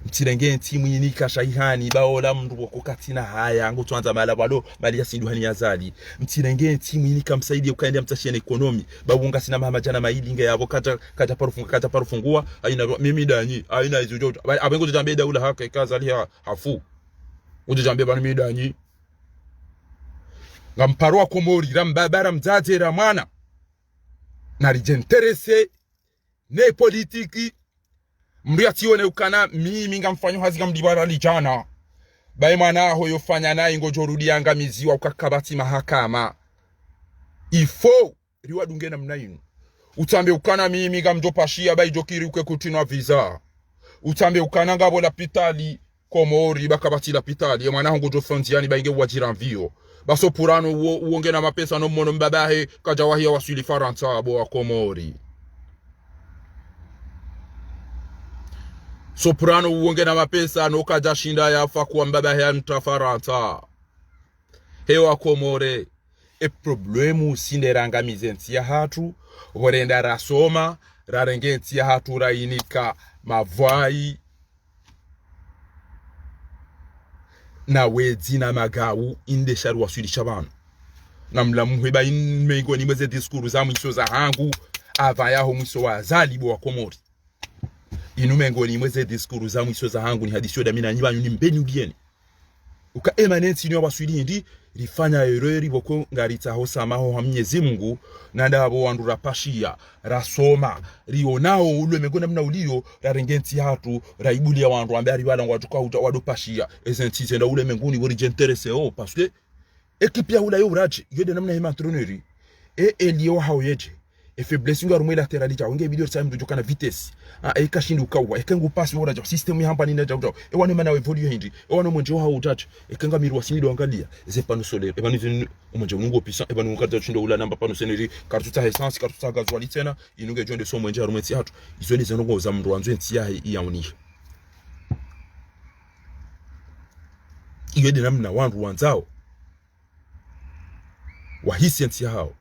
mtirenge nti mwinika shaihani baola mndu boko katina haya ngo tuanza mala balo bali yasinduhani yazali mtirenge nti mwinika msaidie ukaenda mtashene ekonomi babunga sina mama jana mailinga yabo kata parufungua aina mimi danyi aina izo abengo jambe da ula haka kazali hafu ujambe bana midanyi ngamparwa Komori rambabara mzazera mwana narijenterese ne politiki mriatione ukana mimi ngamfanyo hazi ngamdibara lijana bae mwana aho yofanya naye ngojorudi angamiziwa ukakabati mahakama ifo riwa dungena mnainu utambe ukana mimi ngamjopashia bae jokiri uke kutinwa visa utambe ukana ngabo la pitali Komori bakabati la pitali ya mwana hongo jofontiani bainge wajira mvio baso purano uonge na mapesa no mono mbabahe kajawahia wasili Faransa abo wa Komori soprano uonge na mapesa no kajashinda yafa kuwa mbabahe anta Faransa hewa Komore problemu sinderanga mizenti ya hatu horenda rasoma rarengenti ya hatu rainika mavwai na wedi na magawu inde sharu wasulisha bana na mlamuheba inmengo ni mweze diskuru za mwiso za hangu ava yaho mwiso wa zalibu wa Komori inumengo ni mweze diskuru za mwiso za hangu ni hadisio da mina nyibanyu ni mbeni ulieni uka emanenti ni wabasuli hindi rifanya ereri boko ngarita hosa maho ha Mwenyezi Mungu nanda abo wandura pashia rasoma rionao ule megona mna ulio rarengenti hatu raibulia wandu ambari wala ngwatuka wado pashia ezenti zenda ule menguni wori jenterese o parce que ekipia ula yo braji yede namna hema troneri elio hao yeje faiblesse ngarume laterali ja wenge video time dojoka na vitesse ekashindi ukawa ekengu pass wora ja system yamba ni naja uta ewano mana we volume hindi ewano monje ha utacha ekenga miru wasinido angalia ze pano solaire ebani umonje ungo pisa ebani ukata chindo ula namba pano seneri kartuta essence kartuta gasoil tena inunge jonde so monje harumeti hatu izole zenongo za mndu wanzo enti ya iyawuni yede namna wandu wanzao wahisi enti hao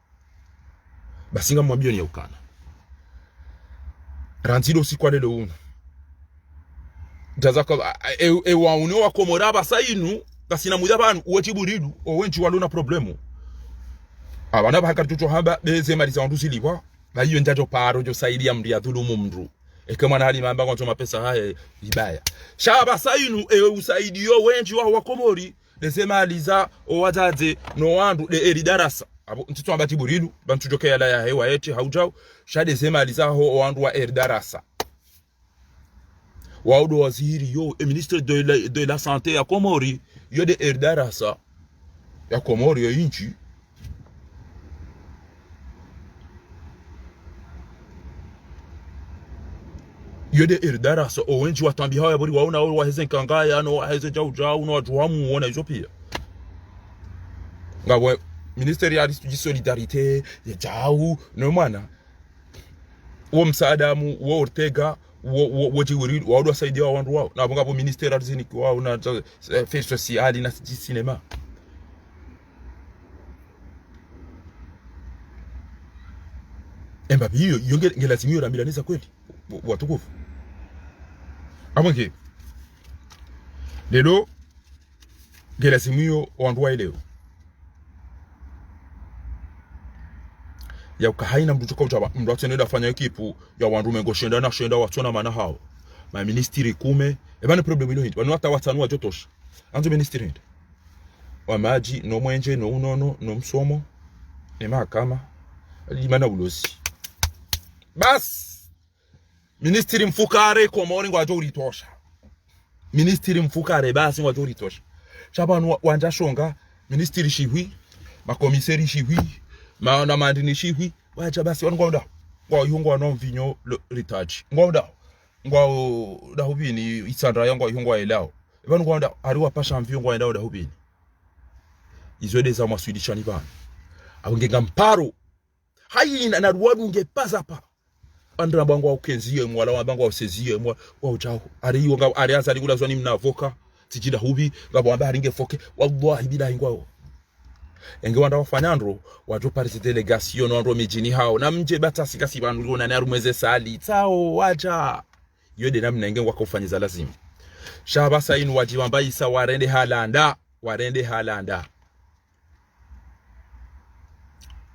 basinga mwambio ni ya ukana ranzido usiku lelo uno jazaka wa unio wa Komoraba sainu kasina muda banu uwechiburidu owenchi walona problemu abana bakartucho hamba beze maliza wandu silibwa bayiyo njajo paro jo saidi ya mria dhulumu mndu ekema na hali mamba kwa mapesa haya ibaya shaba sainu usaidio wenchi wa Komori desema aliza owazaze no wandu de eridarasa abo ntito ambati buridu bantu jokea la ya hewa yeti haujao shade sema alizaho wandu wa erdarasa waudo waziri yo ministre de la santé ya Komori yo de erdarasa ya Komoro ya inchi yode irdara so owenji watambi hawa buri wauna wa hezen kangaya no hezen jau no wajuamu wona izo pia ngabwe ministeri ya solidarite ya jau no mwana wo msaadamu wo Ortega wo jiwiri wa saidia wa wandu wao na ngabwe ministeri ya zini kwa na fe sociali na cinema embabi hiyo ngelazimio la milanisa kweli watukufu amweke lelo ngelazimio wandu leo ya ukahaina mtu tukauta mtu atenda fanya ekipu ya wandu mengo shenda watona mana hao ma ministeri kume ebana problem ino hindi wanu hata watanua jotosha anzo ministeri hindi wa maji no mwenje no unono no msomo ni mahakama limana ulosi bas ministeri mfukare Komoro ngwa jori tosha ministeri mfukare basi ngwa jori tosha chabanu wanja shonga ministeri shihwi makomiseri shihwi maana mandini shihwi wacha basi wangwa ngwa yungwa no mvinyo retouch ngwa da hubini isandra yangwa yungwa elao ebanu ngwa ariwa pasha mvinyo ngwa endao da hubini izo deza maswidishani bana abungenga mparo hayina na ruwadu ngepaza pa andra bango ukenzie mwala wa bango usezie mwa wa ujao ari wonga ari azali kula zwani mnavoka tijida hubi ngabo amba haringe foke wallahi bila ingwao enge wanda wafanyandro wajo parisi delegation no andro mejini hao na mje batasi kasi bantu na narumweze sali tao waja yode namna enge wakafanyiza lazima shaba sainu wajiwamba isa warende halanda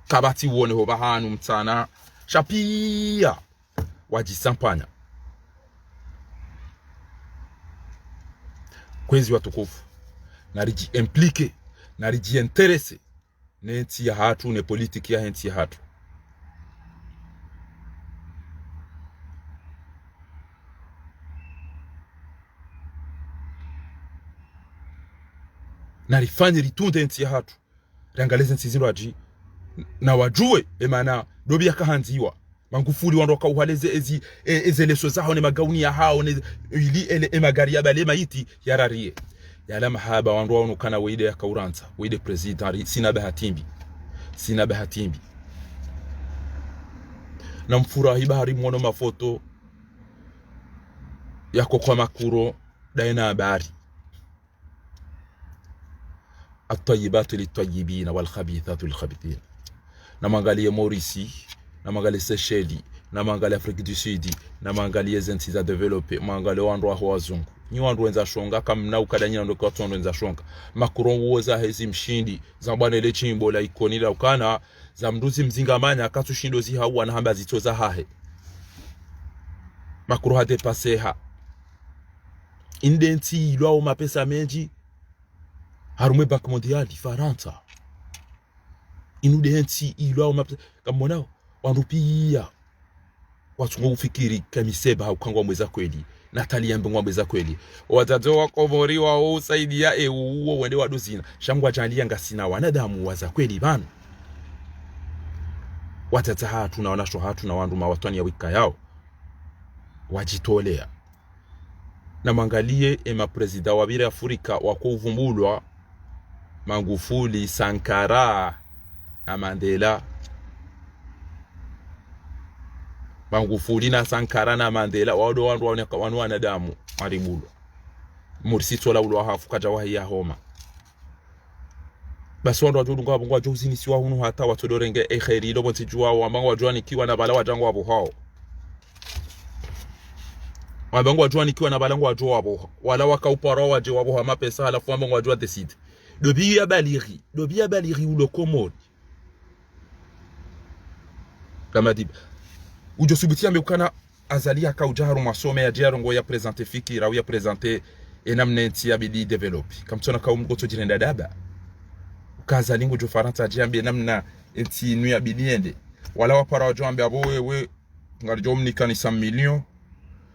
kabati wone ho bahanu mtana shapia wajisampana kwezi watukufu nariji implike nariji interese nenti ya hatu ne politiki ya henti ya hatu narifanye ritunde henti ya hatu rangaleze nsizindo aji na wajue emana dobi yakahanziwa Magufuli wandoka uhaleze ezi leso zao ne magauni ya hao ne ili ele magari ya bale maiti yararie yala mahaba wandoa unukana weide ya kauranza weide president sina bahatimbi na mfurahi bahari mwono mafoto yako kwa makuro daina habari at-tayyibatu lit-tayyibin wal-khabithatu lil-khabithin na mangalie Maurice na mangalie Seychelles na mangalie Afrique du Sud na mangalie zensi za develope mangalie wandu wa wazungu ni wandu wenza shonga kamna ukadanyina ndo kwa tondo wenza shonga makuron woza hezi mshindi za bwana ile chimbo la ikoni la ukana za mduzi mzingamanya akatushindo zi hawa na hamba zitoza hahe makuro hade paseha indenti ilwao mapesa menji harume bak mondiali Faransa inudenti ilwao mapesa kamonao wanrupia watu ufikiri kamiseba ukangwa mweza kweli Natalia mbengwa mweza kweli watato wa Komori wa usaidia uo wende wadozina shangwa janlia ngasina wanadamu waza kweli bana watata hatu na wanasho hatu na wandu mawatwani ya wika yao wajitolea na mangalie ema prezida wabire Afrika wako uvumbulwa Magufuli, Sankara na Mandela Magufuli na Sankara na Mandela wado wandu wanadamu maribulu Morsi tola ulo hafu kaja wahi ya homa basi wandu wajulu ngwa jozini siwa hunu hata watodorenge ekheri lobo tijua wambangu wajua nikiwa na bala wajangu wabo hao wambangu wajua nikiwa na bala wajua wabo wala wakaupara waje wabo hama pesa halafu wambangu wajua decide dobi ya baliri ulo komodi kama diba ujo subutia meukana azalia ka ujaharu masome ya jarongo ya presenter fikira au ya presenter enamnenti ya bidi develop kamtona ka umgoto jirenda daba ukazalingo jo Faransa jambe namna enti nu ya bidi ende wala wapara wajambe abo wewe ngalijo mnikani 100 millions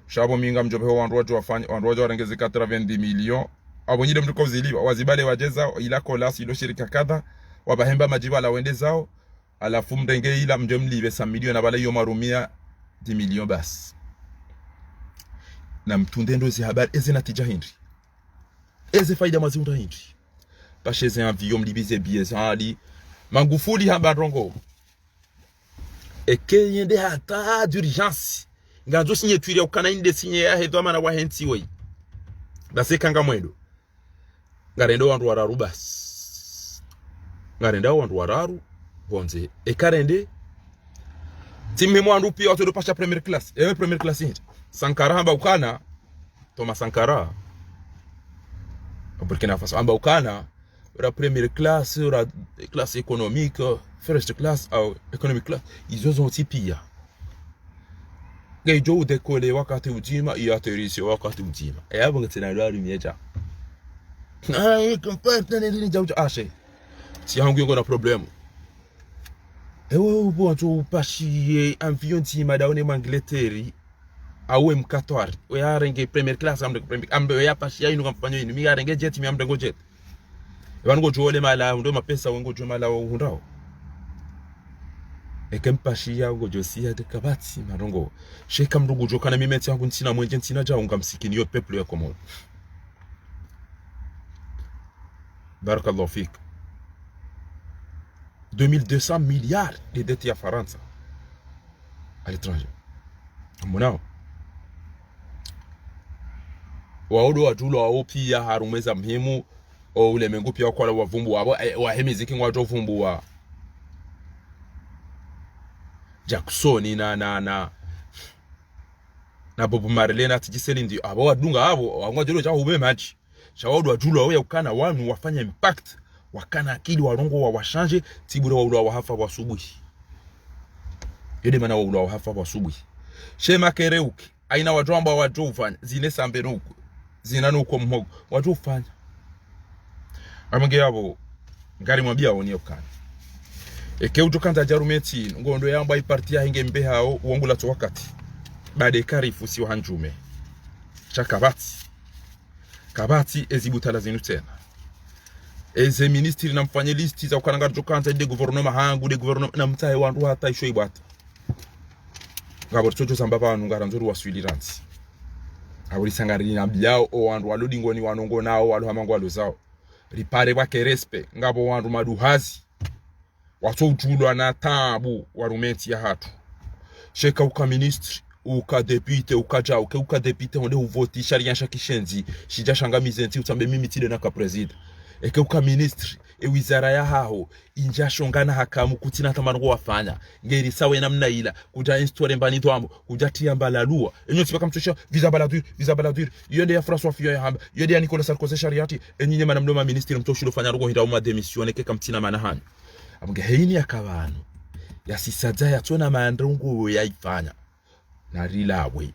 shabo minga mjobe wandu wajo wafanya wandu wajo rengeze 90 millions abonyile mtu koziliwa wazibale wajeza ila kolasi ilo shirika kadha wabahemba majiba la wende zao alafu mdenge ila mje mlibe 100 milioni na bale yo marumia 10 milioni basi na mtunde ndo zi habari eze natija hindi eze faida mazunda hindi pashe ze avion mlibize biezali Magufuli hamba rongo eke yende hata d'urgence ngazo sinye twire ukana inde sinye ya hedwa mana wa henti we base kanga mwendo ngarendo wandu wararu bas ngarenda wandu wararu bonze ekarende timme mwandu pia watu pasha premier class premier class hindi Sankara hamba ukana Thomas Sankara Burkina Faso hamba ukana la première classe, la classe économique, first class ou economic class, ils ont tipia. Ngejo udekole wakati ujima iaterisi wakati ujima. Ebo ngetina lwari mieja. Kompata nini jauja ashe. Si hangu yongo na problemu. Ewe ubo anto pashi avion tima daone mangleteri. Awe mkatwari. We arenge première classe ambe ya pashi ya inu kampanyo inu. Mi arenge jet mi amdengo jet. Wango juole mala ndo mapesa wango juole mala hundao ekempa ya ngo josia de kabati marongo sheka mrugu joka na mimeti yangu ntina mwenje ntina ja unga msikini yo peuple ya Komoro. Barakallahu fik 2200 milliards de dettes ya Faransa à l'étranger monao waodo wajulo wao pia harumeza mhimu o ule mengu pia kwa wavumbu wa hemiziki ngwajo vumbu wa Jackson na Bob Marley na tijiseli ndi abo wadunga abo wangwajelo cha ube maji shawodo wajulo wao yakana wanu wafanya impact wakana akili warongo wa washanje tibure wa ula wa hafa wa subuhi yede mana wa ula wa hafa wa subuhi shema kereuki aina watu ambao watu ufanya zine samberuku zinanuko mhogo watu ufanya amange yabo ngari mwambia oni okana eke utokanda jarumeti ngondo yamba ipartia hinge mbehao uongula to wakati bade karifu si hanjume kabati ezibutala zinu tena eze ministri na mfanye listi za ukananga jokanta de gouvernement hangu de gouvernement na mtae wandu hata isho ibata ngabo tojo sambaba anu ngaranzuru waswiliransi abuli sangari na biao o wandu walodi ngoni wanongo nao walu hamango walu zao ripare wake respe ngabo wandu maduhazi watu ujulwa na tabu warumeti ya hatu sheka uka ministri uka depute uka uka depute onde uvoti sharia shakishenzi shija shangamize nti utambe mimi tide na ka president eke uka ministri wizara ya hao inja shongana hakamu kutina tamango wafanya ngeri sawe namna ila kuja instaure mbani twambo kuja tiamba la lua enyo tipaka mtosha visa baladur yende ya François Fillon ya hamba yende ya Nicolas Sarkozy shariati enyinye manamdoma ministri mtoshilo fanya rugo hinda uma demission eke kamtina manahani amunge heini akabanu ya sisaza ya tona mandrungu ya ifanya na rilawe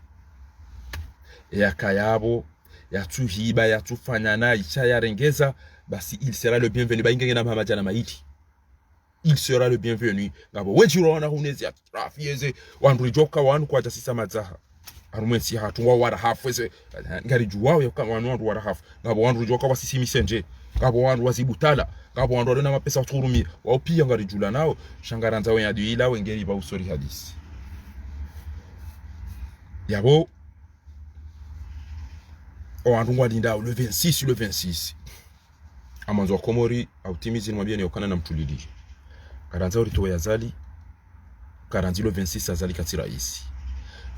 ya kayabo ya tuhiba ya tufanya na isha ya rengeza basi il sera le bienvenu baingenge na mama jana maiti il sera le bienvenu ngabo wejirona hunezi atrafieze wandu joka wanu kwa jasisa mazaha arumwensi hatu wa wara hafweze ngari juwao kama wandu wara hafu ngabo wandu joka wasisi misenje ngabo wandu wazibutala ngabo wandu wana mapesa waturumia wao pia ngari jula nao shangaranza wenya duila wengeri ba usori hadisi yabo wandu ngwalinda le 26 amanzo Komori autimizi mwambia ni okana na mtulili karanza urito yazali karanzilo 26 azali katira isi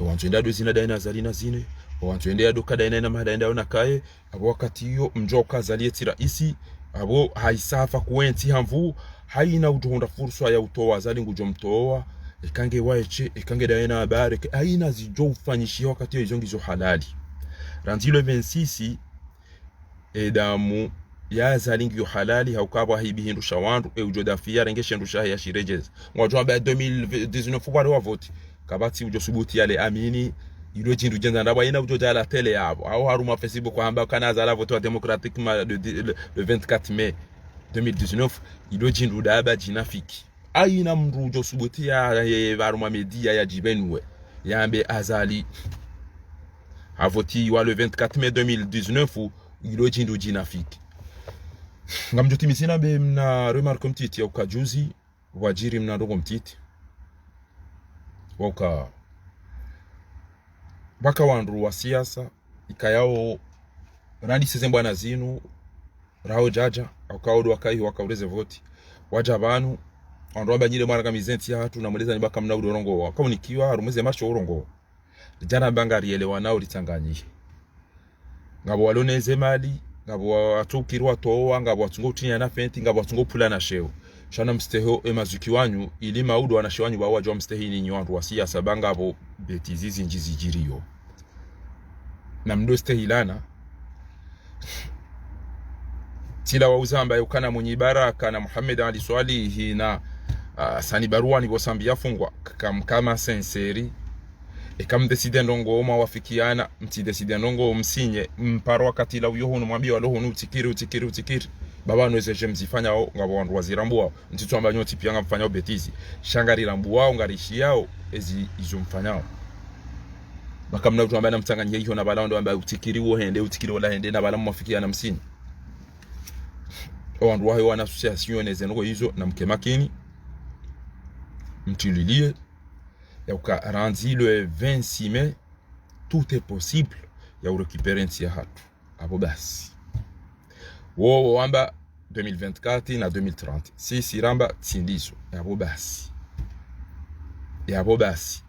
wantu enda dozina daina azali na zine wantu enda doka daina na mahadaenda ona kae abo wakati hiyo mjoka azali etira isi abo haisafa kuenti hamvu haina ujohonda fursa ya utoa azali ngujo mtoa ekange waeche ekange daina habari haina zijo ufanyishi wakati hiyo izongizo halali ranzilo 26 edamu ya zalingi yo halali haukabwa hibihindu shawandu ujodafia rengeshe ndusha ya shirejeza ngwajwa ba 2019 fubare wa vote kabati ujo subuti yale amini ilo jindu jenza ndaba ina ujo jala tele yabo au haruma Facebook hamba kana zala vote wa democratique le 24 mai 2019 ilo jindu daba jinafiki aina mru ujo subuti ya haruma media ya jibenwe yambe azali avoti wa le 24 mai 2019 ilo jindu jinafiki ngamjoti misina be mna remark mtiti ya ukajuzi wajiri mna ndogo mtiti waka baka wandu wa siasa ikayao randi sezembo na zinu rao jaja akaudu wakai wakaureze voti waja banu wandu abanyire mara kamizenti ya hatu namuleza nibaka mna udorongo wa kaunikiwa harumeze macho urongo jana banga rielewa nao litanganyije ngabo waloneze mali ngabo atukirwa towa ngabo watungo tinya na fenti ngabo watungo pula na sheo shana msteho emazuki wanyu ili maudu wanashewanyu bawa jwa mstehi ni nyandu wa siasa banga abo betizizi njizijiriyo na mdo stehilana tila wa uzamba yukana mwenye baraka na Muhammad Ali Swalihi na sani barua ni bosambi yafungwa kama senseri kama deside ndongo oma wafikiana mti deside ndongo msinye mparo wakati la uyoho numwambia waloho utikiri baba nweze jemzifanya o ngabo wandu wazirambu wao mtitu amba nyoti pia ngamfanya betizi shangari rambu wao ngarishi yao ezi izo mfanyao baka mna mtu ambaye namtanganyia hiyo na balando ambaye utikiri wo hende utikiri wala hende na bala mwafikiana msini wandu wao wana association ezengo hizo na mkemakini mtililie ya ukaranzi le 26 mai tout est possible ya urekipere nti ya hatu abo basi wo wamba 2024 na 2030 si ramba tindiso ya abo basi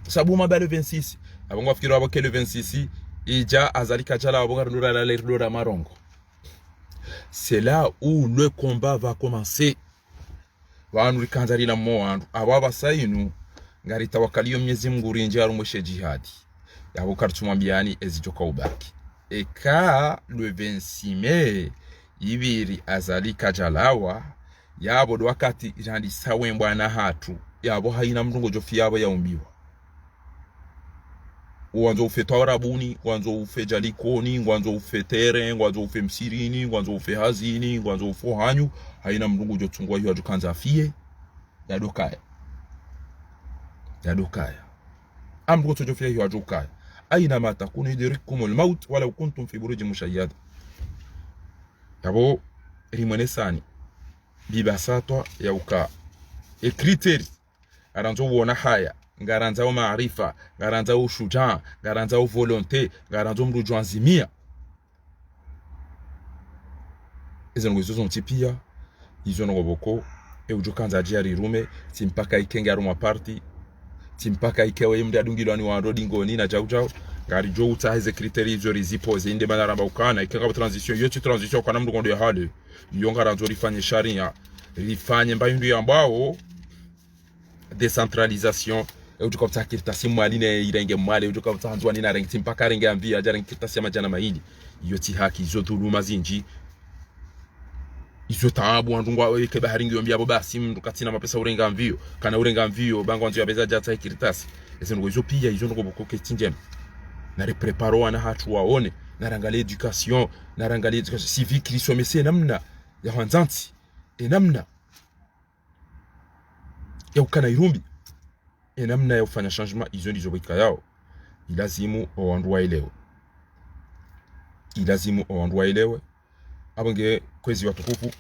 sabu maba le 26 abo ngafikira abo ke le 26 ija azalika jala abo garundura la lerdora marongo. C'est là où le combat va commencer. Wanu kanzari na mwandu ababa sayinu ngari tawakaliyo Mwenyezi Mungu rinje arumweshe jihadi yabo kartumwambiani ezijoka ubaki eka le 26 mai ibiri azalika jalawa yabo do wakati jandi sawembwa na hatu yabo haina mndungo jofi yabo yaumbiwa wanzo ufe tawarabuni wanzo ufe jalikoni wanzo ufe tere wanzo ufe msirini wanzo ufe hazini wanzo ufe hanyu haina mndungu jotungwa hiyo ajukanza afie yadokaya amgo tojofia hiyo ajukaya aina mata kuna idirikum almaut wala kuntum fi buruj mushayyada yabo rimonesani bibasatwa ya uka ekriteri aranzo wona haya ngaranza o maarifa ngaranza o shujaa ngaranza o volonté ngaranza mrujo anzimia izo ngozo zontipia izo ngoboko ujukanza jari rume timpaka ikenga ruma party timpaka ikewe mda dungilwani wa rodingoni na jaujau ngari jo utahize kriteri zo rizipoze inde banaramba ukana ikenga transition yote transition kana mndu ngondo hali yonga ranzo rifanye sharia rifanye mbayundu yambao decentralisation ujuka kirta simu aline irenge mwale ujuka utanzwa nina rengi timpaka renge amvia ajara kirta sima jana mahindi yoti haki zo tuluma zinji izo taabu andungwa eke baharingi yombia abo basi mndu katina mapesa urenga mvio kana urenga mvio bango anzo yabeza jata ikiritasi ese ngo izo pia izo ngo bokoke tinjem na repreparo wana hatu waone na rangalia education na rangalia education civique lisomese namna ya hanzanti namna ya ukana irumbi namna ya ufanya changement izo ndizo bika yao ilazimu oandwa elewe abonge kwezi watukufu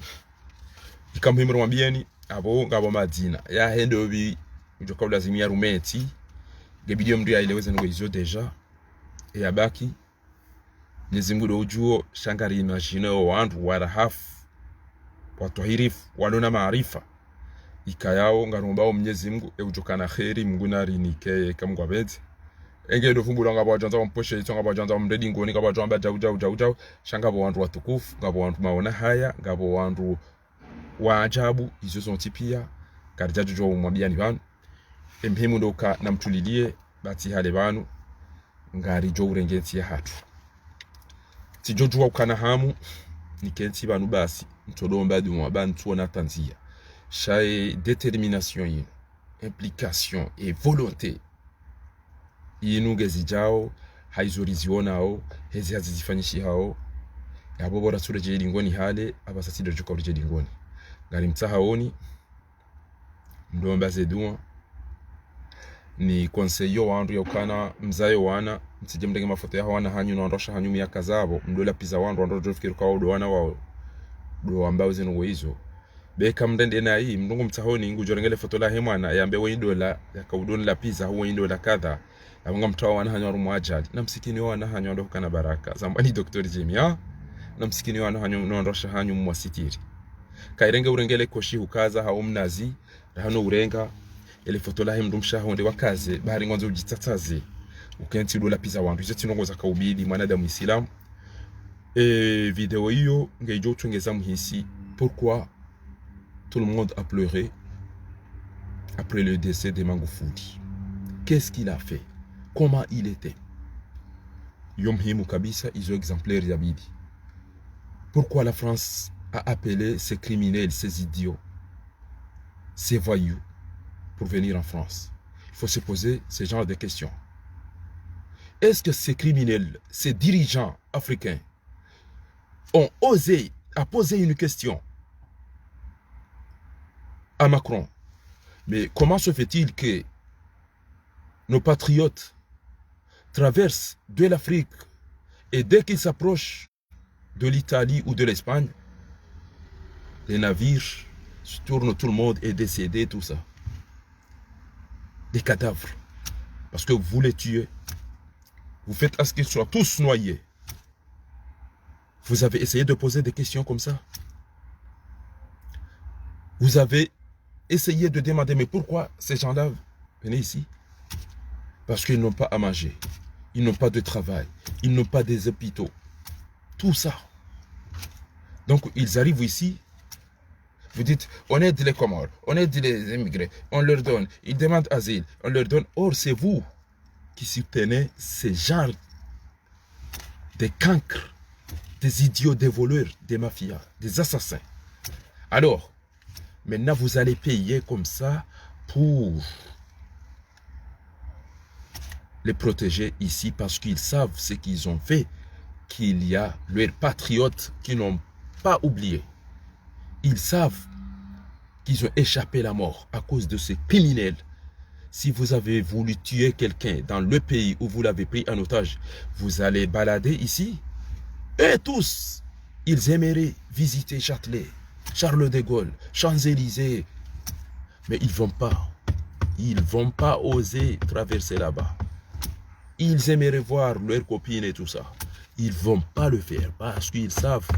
ikamhimro mwambieni abo ngabo madina ya hendo bi ujoka lazimia rumeti gebidio mndu yaeleweze ngo izo deja yabaki nizimgudo ujuo shangari imagine wandu wala hafu watuhirifu walona maarifa ikayao ngarumbao Mwenyezi Mungu ujoka na kheri Mungu nari nike kamgwa bezi enge do fumbula ngabo janza wamposhe ito ngabo janza mredi ngoni ngabo jamba jau shangabo wandu watukufu ngabo wandu maona haya ngabo wandu wa ajabu izo zontipia karjaju jo mwabiani banu emhimu ndoka namtulilie bati hale banu ngari jo urengeti ya hatu tijojua ukana hamu nikenti banu basi mtodomba du mwaban tuona tanzia shae determination implication et volonté inuge zijao haizoriziona hezi hazizifanyishi hao yabo bora sura je lingoni hale abasasi dojo kwa je lingoni ngari mtahaoni ndomba zedua ni konseyo wandu yokana mzayo wana msije mdenge mafoto ya wana hanyu naondosha hanyu miaka zabo mdola piza wandu ndo jofikiri kwa odo wana wao do ambao zino hizo beka mndende na hii mndungu mtahoni ngujorengele foto la hemwana yambe wendola yakaudoni la piza huwa wendola kadha abanga mtawa wana hanyu arumu ajali na msikini wana hanyu ndo kana baraka zambani Dr. Jimmy na msikini wana hanyu naondosha hanyu mwasitiri kairenge urengele koshi hukaza haumnazi hano urenga ele foto la hemndumsha honde wakaze bahari ngonzo ujitsatsaze ukenti dola piza wandu izo tinongoza kaubidi mwanadamu Islam vidéo hiyo ngejo tungeza muhisi pourquoi tout le monde a pleuré après le décès de Magufuli. Qu'est-ce qu'il a fait? Comment il était? Yomhimu kabisa izo exemplaires ya bibi. Pourquoi la France a appelé ces criminels, ces idiots, ces voyous pour venir en France? Il faut se poser ce genre de questions. Est-ce que ces criminels, ces dirigeants africains ont osé à poser une question à Macron? Mais comment se fait-il que nos patriotes traversent de l'Afrique et dès qu'ils s'approchent de l'Italie ou de l'Espagne, les navires se tournent, tout le monde est décédé, tout ça. Des cadavres. Parce que vous les tuez. Vous faites à ce qu'ils soient tous noyés. Vous avez essayé de poser des questions comme ça. Vous avez essayé de demander, mais pourquoi ces gens-là venaient ici? Parce qu'ils n'ont pas à manger. Ils n'ont pas de travail. Ils n'ont pas des hôpitaux. Tout ça. Donc, ils arrivent ici. Vous dites, on aide les Comores, on aide les immigrés, on leur donne. Ils demandent asile, on leur donne. Or, c'est vous qui soutenez ces gens des cancres, des idiots, des voleurs, des mafias, des assassins. Alors, maintenant vous allez payer comme ça pour les protéger ici parce qu'ils savent ce qu'ils ont fait, qu'il y a leurs patriotes qui n'ont pas oublié. Ils savent qu'ils ont échappé à la mort à cause de ces criminels. Si vous avez voulu tuer quelqu'un dans le pays où vous l'avez pris en otage, vous allez balader ici. Et tous, ils aimeraient visiter Châtelet, Charles de Gaulle, Champs-Élysées. Mais ils ne vont pas. Ils ne vont pas oser traverser là-bas. Ils aimeraient voir leurs copines et tout ça. Ils ne vont pas le faire parce qu'ils savent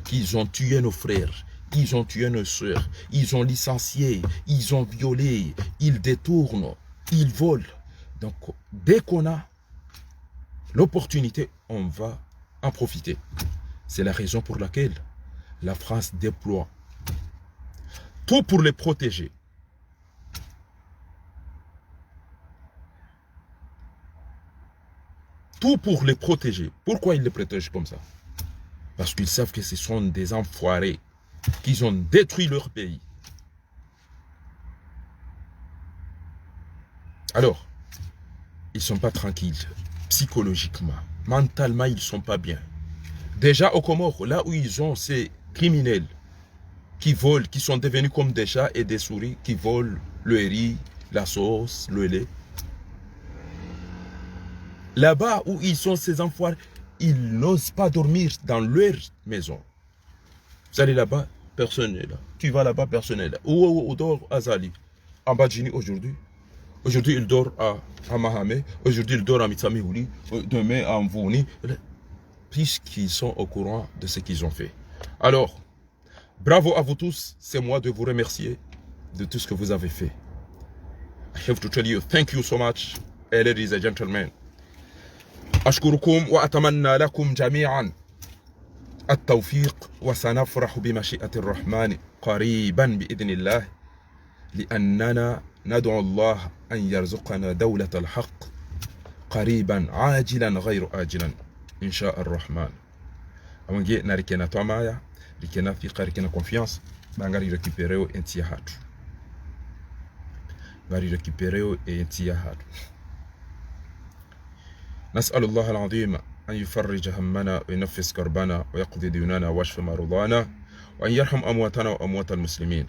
qu'ils ont tué nos frères. Ils ont tué nos soeurs. Ils ont licencié. Ils ont violé. Ils détournent. Ils volent. Donc, dès qu'on a l'opportunité, on va en profiter. C'est la raison pour laquelle la France déploie tout pour les protéger. Tout pour les protéger. Pourquoi ils les protègent comme ça? Parce qu'ils savent que ce sont des enfoirés, qu'ils ont détruit leur pays. Alors, ils ne sont pas tranquilles, psychologiquement, mentalement, ils ne sont pas bien. Déjà au Comores, là où ils ont ces criminels qui volent, qui sont devenus comme des chats et des souris, qui volent le riz, la sauce, le lait. Là-bas où ils sont ces enfoirés, ils n'osent pas dormir dans leur maison. Vous allez là-bas, personne n'est là. Tu vas là-bas, personne n'est là. Où dort Azali? En Badjini aujourd'hui. Aujourd'hui, il dort à Mahamé. Aujourd'hui, il dort à Mitsamihouli. Demain, à Mvouni. Puisqu'ils sont au courant de ce qu'ils ont fait. Alors, bravo à vous tous. C'est moi de vous remercier de tout ce que vous avez fait. I have to tell you, thank you so much, ladies and gentlemen. أشكركم وأتمنى لكم جميعا التوفيق وسنفرح بمشيئة الرحمن قريبا بإذن الله لأننا ندعو الله أن يرزقنا دولة الحق قريبا عاجلا غير آجلا إن شاء الرحمن. أمانجي ناركينا تومايا ركينا ثقة ركينا confiance بانغاري ريكيبيريو انتيا هاتو غاري ريكيبيريو انتيا هاتو. نسأل الله العظيم أن يفرج همنا وينفس كربنا ويقضي ديوننا ويشفي مرضانا وأن يرحم أمواتنا وأموات المسلمين.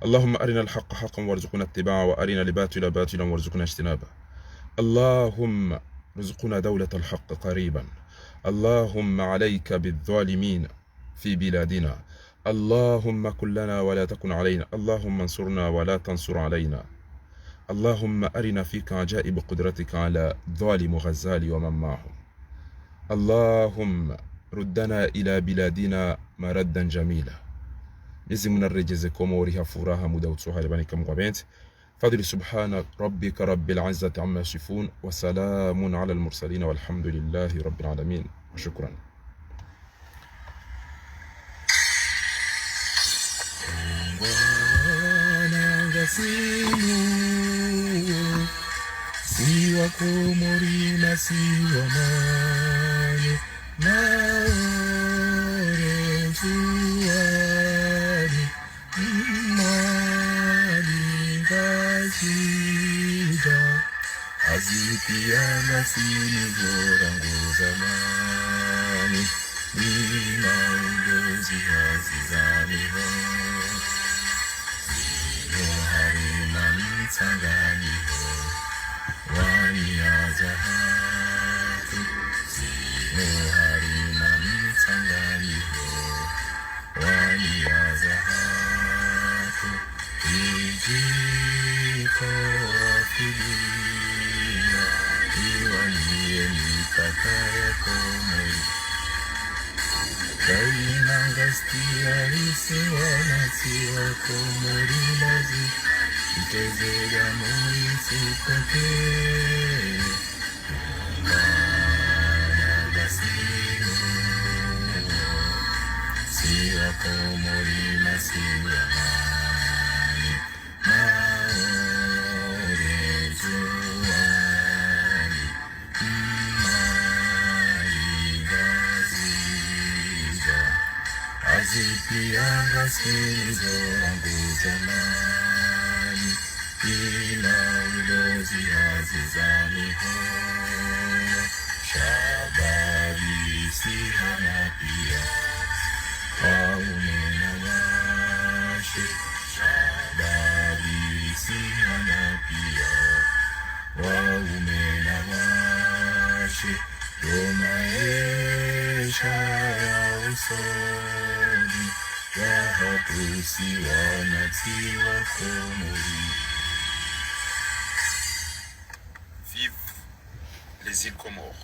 اللهم أرنا الحق حقا وارزقنا اتباعه وأرنا الباطل باطلا وارزقنا اجتنابه. اللهم ارزقنا دولة الحق قريبا. اللهم عليك بالظالمين في بلادنا. اللهم كن لنا ولا تكن علينا. اللهم انصرنا ولا تنصر علينا. اللهم أرنا فيك عجائب قدرتك على ظالم غزال ومن معهم. اللهم ردنا إلى بلادنا مردا جميلا. يزمنا الرجز كوموريها فوراها مدوتسوها لبانك مغابينت. فضل سبحان ربك رب العزة عما يصفون وسلام على المرسلين والحمد لله رب العالمين. وشكرا. Siwa komori na siwa mane maore suari mani gashida azipia na sini gorango zamani nina ulozi hazizani ho yohari mamitsangani ho wani azahatu yohari mamitsangani ho wani azahatu ijiko wafidia iwanie mipaka yako Moi. Kainangastia isiwanasi wako Mori lazi itezega Moi sikoke Kanangasino si wako Mori nasi yamani maore zuani maligaziza azipianga sizo rangu zamani ila ulozi hazizani ho shababi sihana pia waume na washe shababi sihana pia waume na washe domaesha ya usoni wahatusi wanatiwa komori. Vive les îles Comores.